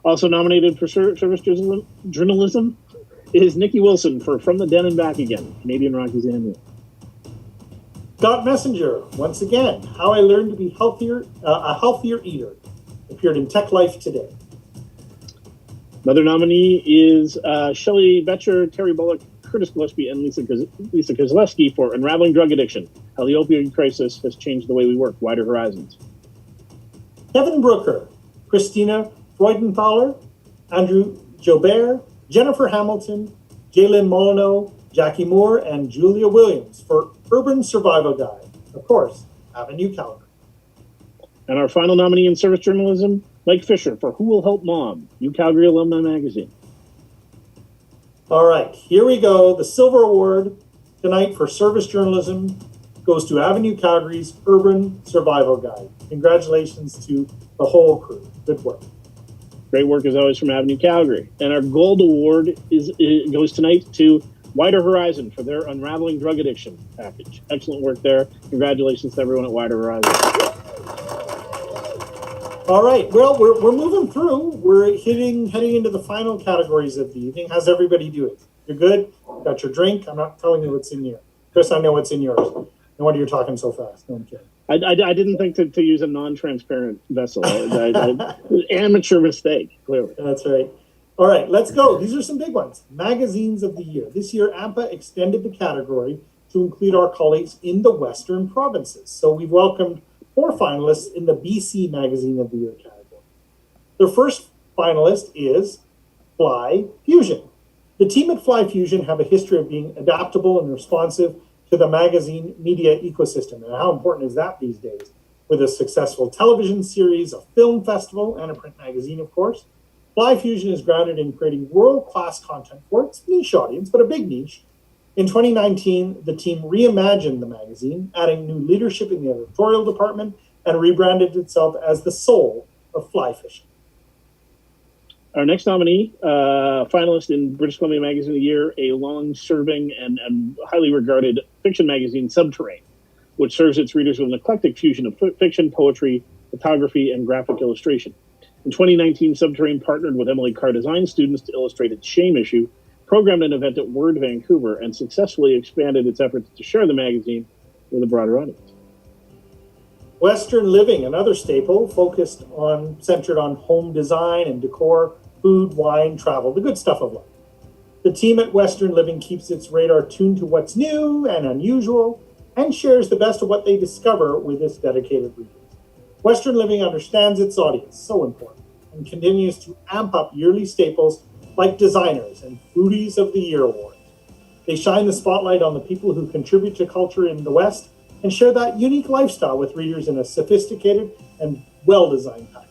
Also nominated for service journalism is Nikki Wilson for From the Den and Back Again, Canadian Rockies Annual. Scott Messenger, once again, How I Learned to Be a Healthier Eater, appeared in Tech Life Today. Another nominee is Shelley Betcher, Terry Bullock, Curtis Gillespie, and Lisa Kozleski for Unraveling Drug Addiction, How the Opioid Crisis Has Changed the Way We Work, Wider Horizons. Kevin Brooker, Christina Freudenthaler, Andrew Jobert, Jennifer Hamilton, Jalen Molyneux, Jackie Moore, and Julia Williams for Urban Survival Guide, of course, Avenue Calgary. And our final nominee in service journalism, Mike Fisher for Who Will Help Mom, New Calgary Alumni Magazine. All right, here we go. The silver award tonight for service journalism goes to Avenue Calgary's Urban Survival Guide. Congratulations to the whole crew. Good work. Great work as always from Avenue Calgary. And our gold award goes tonight to Wider Horizon for their Unraveling Drug Addiction package. Excellent work there. Congratulations to everyone at Wider Horizon. All right, well, we're moving through. We're heading into the final categories of the evening. How's everybody doing? You're good? Got your drink? I'm not telling you what's in here. Chris, I know what's in yours. No wonder you're talking so fast. No, I'm kidding. I didn't think to use a non-transparent vessel. Amateur mistake, clearly. That's right. All right, let's go. These are some big ones. Magazines of the year. This year, AMPA extended the category to include our colleagues in the Western provinces. So we've welcomed 4 finalists in the BC Magazine of the Year category. The first finalist is Fly Fusion. The team at Fly Fusion have a history of being adaptable and responsive to the magazine media ecosystem. And how important is that these days? With a successful television series, a film festival, and a print magazine, of course. Fly Fusion is grounded in creating world-class content for its niche audience, but a big niche. In 2019, the team reimagined the magazine, adding new leadership in the editorial department, and rebranded itself as the soul of fly fishing. Our next nominee, finalist in British Columbia Magazine of the Year, a long-serving and highly regarded fiction magazine, Subterrane, which serves its readers with an eclectic fusion of fiction, poetry, photography, and graphic illustration. In 2019, Subterrane partnered with Emily Carr Design students to illustrate its Shame issue, programmed an event at Word Vancouver, and successfully expanded its efforts to share the magazine with a broader audience. Western Living, another staple, centered on home design and decor, food, wine, travel, the good stuff of life. The team at Western Living keeps its radar tuned to what's new and unusual, and shares the best of what they discover with its dedicated readers. Western Living understands its audience, so important, and continues to amp up yearly staples like Designers and Foodies of the Year awards. They shine the spotlight on the people who contribute to culture in the West and share that unique lifestyle with readers in a sophisticated and well-designed package.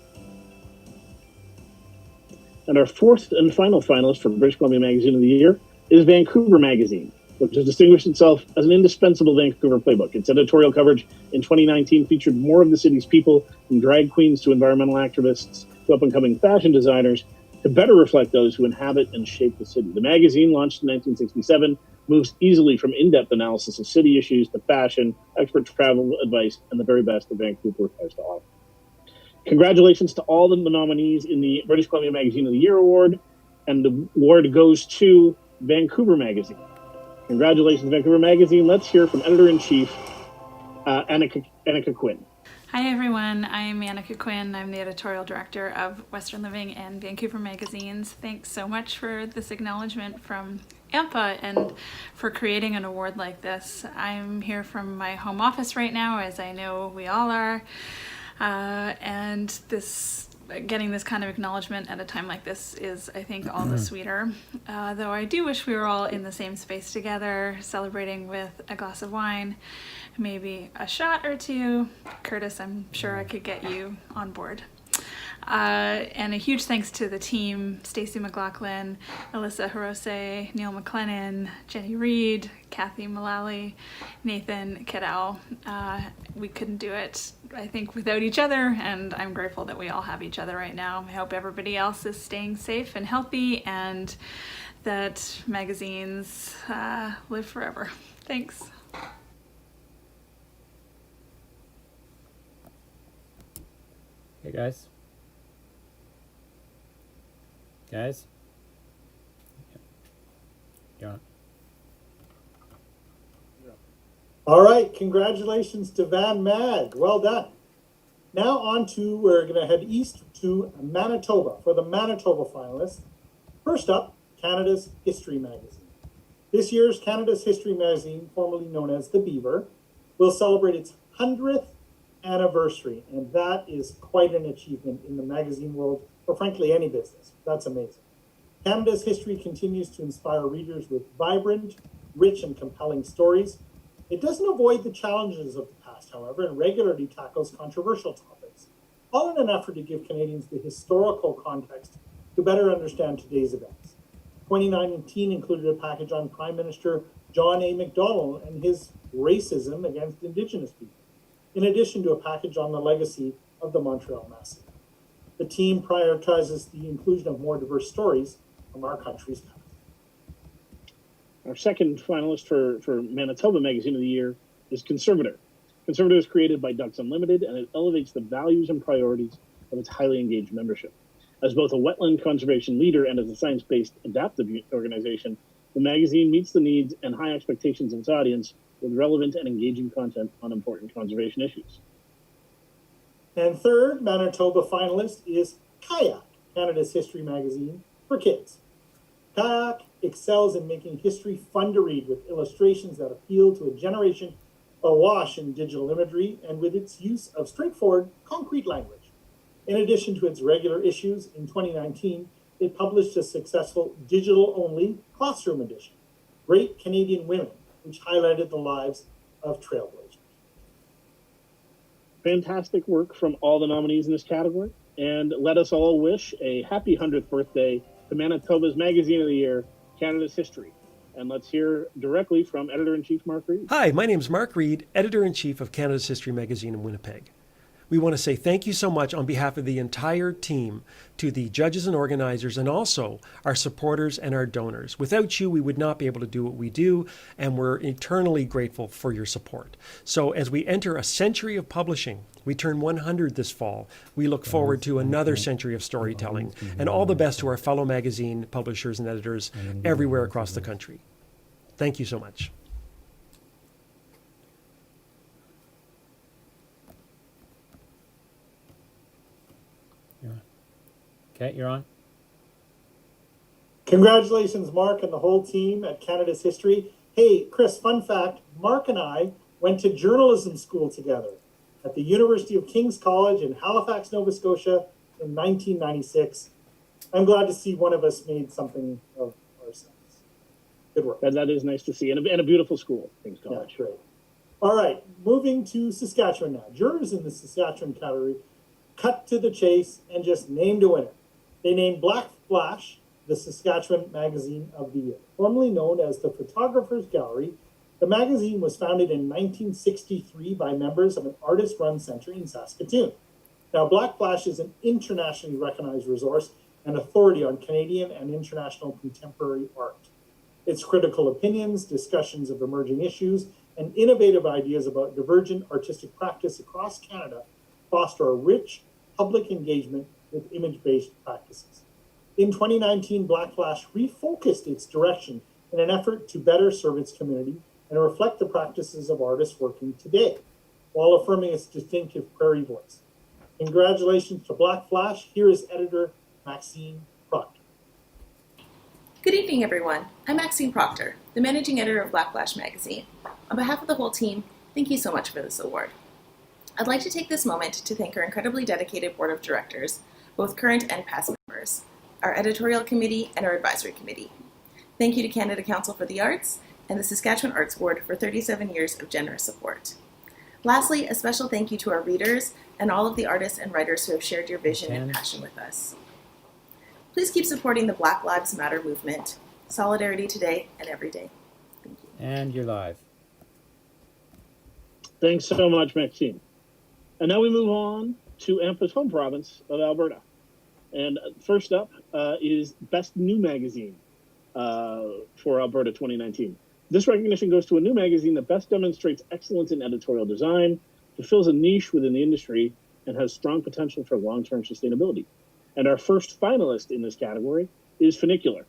And our fourth and final finalist for British Columbia Magazine of the Year is Vancouver Magazine, which has distinguished itself as an indispensable Vancouver playbook. Its editorial coverage in 2019 featured more of the city's people, from drag queens to environmental activists to up-and-coming fashion designers, to better reflect those who inhabit and shape the city. The magazine, launched in 1967, moves easily from in-depth analysis of city issues to fashion, expert travel advice, and the very best that Vancouver has to offer. Congratulations to all the nominees in the British Columbia Magazine of the Year award, and the award goes to Vancouver Magazine. Congratulations, Vancouver Magazine. Let's hear from Editor-in-Chief, Annika Quinn. Hi everyone, I'm Annika Quinn. I'm the editorial director of Western Living and Vancouver Magazines. Thanks so much for this acknowledgement from AMPA and for creating an award like this. I'm here from my home office right now, as I know we all are, and getting this kind of acknowledgement at a time like this is, I think, all the sweeter. Though I do wish we were all in the same space together, celebrating with a glass of wine, maybe a shot or two. Curtis, I'm sure I could get you on board. And a huge thanks to the team, Stacey McLaughlin, Alyssa Hirose, Neil McLennan, Jenny Reed, Kathy Mullally, Nathan Kiddow. We couldn't do it, I think, without each other, and I'm grateful that we all have each other right now. I hope everybody else is staying safe and healthy, and that magazines live forever. Thanks. Hey guys. Guys? Yeah. All right, congratulations to Van Mag. Well done. Now we're going to head east to Manitoba for the Manitoba finalists. First up, Canada's History Magazine. This year's Canada's History Magazine, formerly known as The Beaver, will celebrate its 100th anniversary, and that is quite an achievement in the magazine world, or frankly any business. That's amazing. Canada's history continues to inspire readers with vibrant, rich, and compelling stories. It doesn't avoid the challenges of the past, however, and regularly tackles controversial topics, all in an effort to give Canadians the historical context to better understand today's events. 2019 included a package on Prime Minister John A. Macdonald and his racism against Indigenous people, in addition to a package on the legacy of the Montreal Massacre. The team prioritizes the inclusion of more diverse stories from our country's past. Our second finalist for Manitoba Magazine of the Year is Conservator. Conservator is created by Ducks Unlimited, and it elevates the values and priorities of its highly engaged membership. As both a wetland conservation leader and as a science-based adaptive organization, the magazine meets the needs and high expectations of its audience with relevant and engaging content on important conservation issues. And third Manitoba finalist is Kayak, Canada's history magazine for kids. Kayak excels in making history fun to read with illustrations that appeal to a generation awash in digital imagery and with its use of straightforward, concrete language. In addition to its regular issues, in 2019, it published a successful digital-only classroom edition, Great Canadian Women, which highlighted the lives of trailblazers. Fantastic work from all the nominees in this category, and let us all wish a happy 100th birthday to Manitoba's Magazine of the Year, Canada's History. And let's hear directly from Editor-in-Chief Mark Reed. Hi, my name is Mark Reed, Editor-in-Chief of Canada's History Magazine in Winnipeg. We want to say thank you so much on behalf of the entire team to the judges and organizers, and also our supporters and our donors. Without you, we would not be able to do what we do, and we're eternally grateful for your support. So as we enter a century of publishing, we turn 100 this fall. We look forward to another century of storytelling, and all the best to our fellow magazine publishers and editors everywhere across the country. Thank you so much. Okay, you're on. Congratulations, Mark and the whole team at Canada's History. Hey, Chris, fun fact, Mark and I went to journalism school together at the University of King's College in Halifax, Nova Scotia in 1996. I'm glad to see one of us made something of ourselves. Good work. That is nice to see, and a beautiful school, King's College. Yeah, great. All right, moving to Saskatchewan now. Jurors in the Saskatchewan category cut to the chase and just named a winner. They named Black Flash the Saskatchewan Magazine of the Year. Formerly known as the Photographer's Gallery, the magazine was founded in 1963 by members of an artist-run center in Saskatoon. Now, Black Flash is an internationally recognized resource and authority on Canadian and international contemporary art. Its critical opinions, discussions of emerging issues, and innovative ideas about divergent artistic practice across Canada foster a rich public engagement with image-based practices. In 2019, Black Flash refocused its direction in an effort to better serve its community and reflect the practices of artists working today, while affirming its distinctive prairie voice. Congratulations to Black Flash. Here is editor Maxine Proctor. Good evening, everyone. I'm Maxine Proctor, the managing editor of Black Flash magazine. On behalf of the whole team, thank you so much for this award. I'd like to take this moment to thank our incredibly dedicated board of directors, both current and past members, our editorial committee, and our advisory committee. Thank you to Canada Council for the Arts and the Saskatchewan Arts Board for 37 years of generous support. Lastly, a special thank you to our readers and all of the artists and writers who have shared your vision and passion with us. Please keep supporting the Black Lives Matter movement. Solidarity today and every day. Thank you. And you're live. Thanks so much, Maxine. And now we move on to AMPA's home province of Alberta. And first up is Best New Magazine for Alberta 2019. This recognition goes to a new magazine that best demonstrates excellence in editorial design, fulfills a niche within the industry, and has strong potential for long-term sustainability. And our first finalist in this category is Funicular.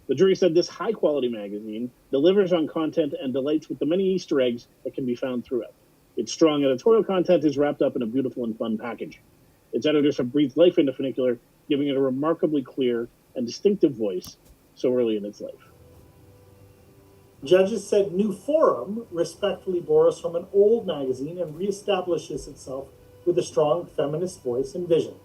The jury said this high-quality magazine delivers on content and delights with the many Easter eggs that can be found throughout. Its strong editorial content is wrapped up in a beautiful and fun package. Its editors have breathed life into Funicular, giving it a remarkably clear and distinctive voice so early in its life. Judges said New Forum respectfully borrows from an old magazine and reestablishes itself with a strong feminist voice and vision.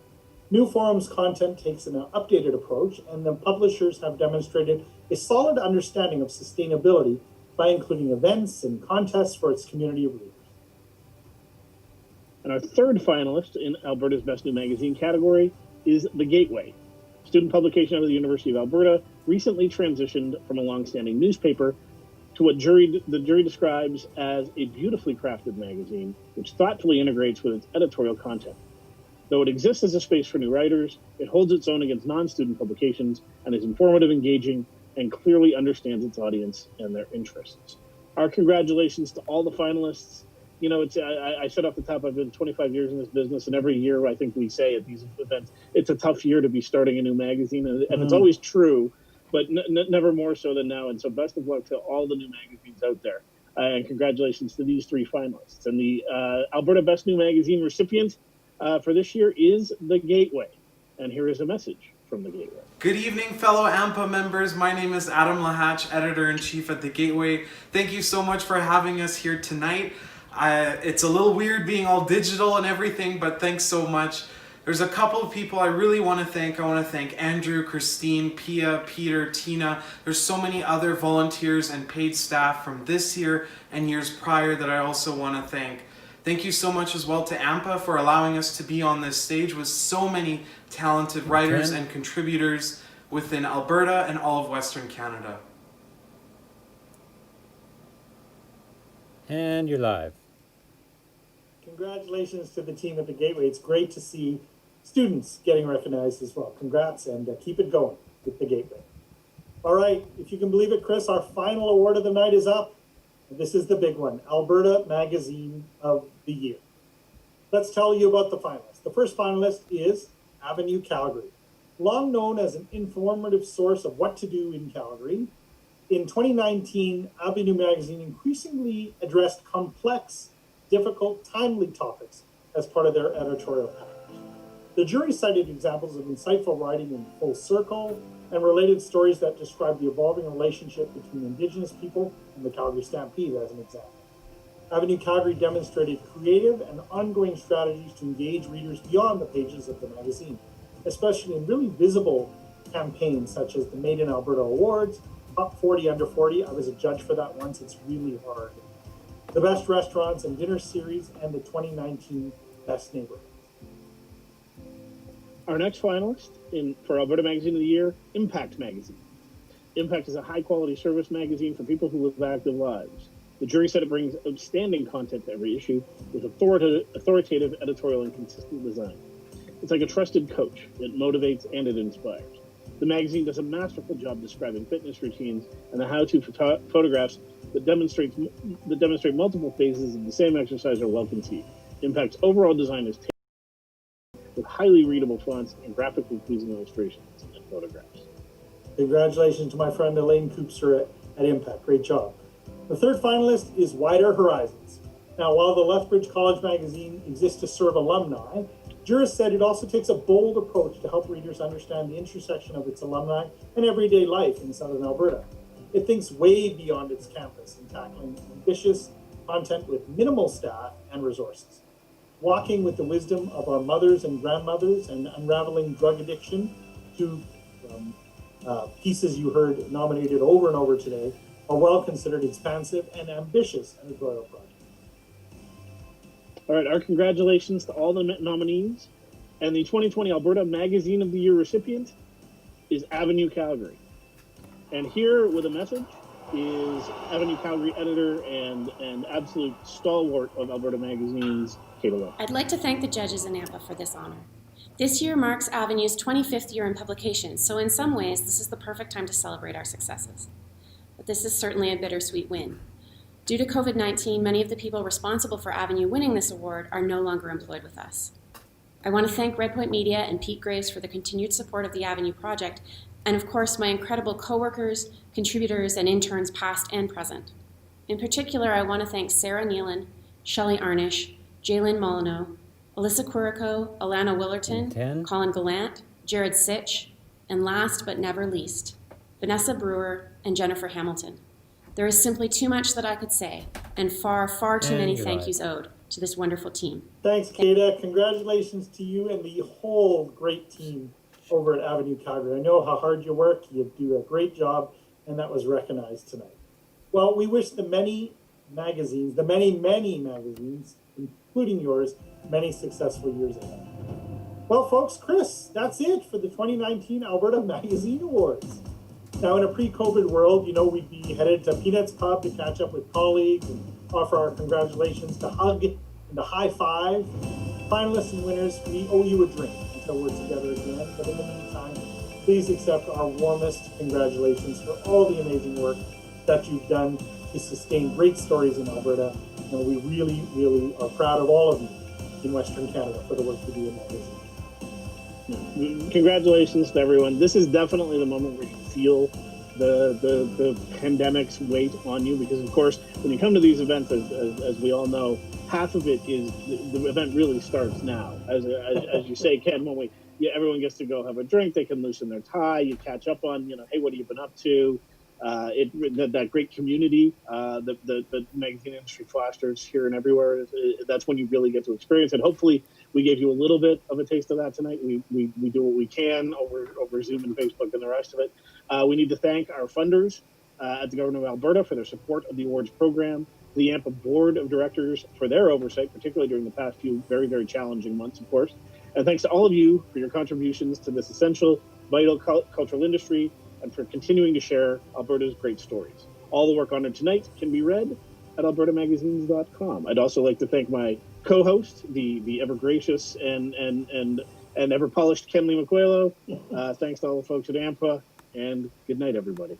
New Forum's content takes an updated approach, and the publishers have demonstrated a solid understanding of sustainability by including events and contests for its community of readers. And our third finalist in Alberta's Best New Magazine category is The Gateway. Student publication out of the University of Alberta recently transitioned from a long-standing newspaper to what the jury describes as a beautifully crafted magazine, which thoughtfully integrates with its editorial content. Though it exists as a space for new writers, it holds its own against non-student publications and is informative, engaging, and clearly understands its audience and their interests. Our congratulations to all the finalists. You know, I said off the top, I've been 25 years in this business, and every year I think we say at these events, it's a tough year to be starting a new magazine, and it's always true, but never more so than now. And so best of luck to all the new magazines out there. And congratulations to these three finalists. And the Alberta Best New Magazine recipient for this year is The Gateway. And here is a message from The Gateway. Good evening, fellow AMPA members. My name is Adam Lahatch, Editor-in-Chief at The Gateway. Thank you so much for having us here tonight. It's a little weird being all digital and everything, but thanks so much. There's a couple of people I really want to thank. I want to thank Andrew, Christine, Pia, Peter, Tina. There's so many other volunteers and paid staff from this year and years prior that I also want to thank. Thank you so much as well to AMPA for allowing us to be on this stage with so many talented writers and contributors within Alberta and all of Western Canada. And you're live. Congratulations to the team at the Gateway. It's great to see students getting recognized as well. Congrats, and keep it going with the Gateway. All right, if you can believe it, Chris, our final award of the night is up. This is the big one, Alberta Magazine of the Year. Let's tell you about the finalists. The first finalist is Avenue Calgary. Long known as an informative source of what to do in Calgary, in 2019, Avenue Magazine increasingly addressed complex, difficult, timely topics as part of their editorial package. The jury cited examples of insightful writing in Full Circle and related stories that describe the evolving relationship between Indigenous people and the Calgary Stampede as an example. Avenue Calgary demonstrated creative and ongoing strategies to engage readers beyond the pages of the magazine, especially in really visible campaigns such as the Made in Alberta Awards, Top 40 Under 40. I was a judge for that once. It's really hard. The Best Restaurants and Dinner Series, and the 2019 Best Neighborhood. Our next finalist for Alberta Magazine of the Year, Impact Magazine. Impact is a high-quality service magazine for people who live active lives. The jury said it brings outstanding content to every issue with authoritative editorial and consistent design. It's like a trusted coach. It motivates and it inspires. The magazine does a masterful job describing fitness routines and the how-to photographs that demonstrate multiple phases of the same exercise are well conceived. Impact's overall design is tailored with highly readable fonts and graphically pleasing illustrations and photographs. Congratulations to my friend Elaine Koopser at Impact. Great job. The third finalist is Wider Horizons. Now, while the Lethbridge College magazine exists to serve alumni, jurists said it also takes a bold approach to help readers understand the intersection of its alumni and everyday life in Southern Alberta. It thinks way beyond its campus in tackling ambitious content with minimal staff and resources. Walking with the wisdom of our mothers and grandmothers and unraveling drug addiction, two pieces you heard nominated over and over today, are well considered expansive and ambitious editorial projects. All right, our congratulations to all the nominees. And the 2020 Alberta Magazine of the Year recipient is Avenue Calgary. And here with a message is Avenue Calgary editor and absolute stalwart of Alberta Magazine's Kate Allen. I'd like to thank the judges in AMPA for this honor. This year marks Avenue's 25th year in publication, so in some ways this is the perfect time to celebrate our successes. But this is certainly a bittersweet win. Due to COVID-19, many of the people responsible for Avenue winning this award are no longer employed with us. I want to thank Redpoint Media and Pete Graves for the continued support of the Avenue project, and of course my incredible coworkers, contributors, and interns past and present. In particular, I want to thank Sarah Nealon, Shelley Arnish, Jalen Molyneux, Alyssa Quirico, Alana Willerton, Colin Gallant, Jared Sitch, and last but never least, Vanessa Brewer and Jennifer Hamilton. There is simply too much that I could say, and far, far too many thank yous owed to this wonderful team. Thanks, Kata. Congratulations to you and the whole great team over at Avenue Calgary. I know how hard you work. You do a great job, and that was recognized tonight. Well, we wish the many magazines, the many magazines, including yours, many successful years ahead. Well, folks, Chris, that's it for the 2019 Alberta Magazine Awards. Now, in a pre-COVID world, you know, we'd be headed to Peanuts Pub to catch up with colleagues and offer our congratulations, to hug and to high five. Finalists and winners, we owe you a drink until we're together again. But in the meantime, please accept our warmest congratulations for all the amazing work that you've done to sustain great stories in Alberta. And we really, really are proud of all of you in Western Canada for the work you do in magazine. Congratulations to everyone. This is definitely the moment where you feel the pandemic's weight on you, because of course when you come to these events, as we all know, half of it is the event really starts now. As you say, Ken, when everyone gets to go have a drink, they can loosen their tie, you catch up on, hey, what have you been up to? That great community the magazine industry fosters here and everywhere, that's when you really get to experience it. Hopefully we gave you a little bit of a taste of that tonight. We do what we can over Zoom and Facebook and the rest of it. We need to thank our funders at the Government of Alberta for their support of the awards program, the AMPA Board of Directors for their oversight, particularly during the past few very, very challenging months, of course. And thanks to all of you for your contributions to this essential, vital cultural industry, and for continuing to share Alberta's great stories. All the work on it tonight can be read at albertamagazines.com. I'd also like to thank my co-host, the ever gracious and ever polished Kenley McQuailo. Thanks to all the folks at AMPA, and good night, everybody.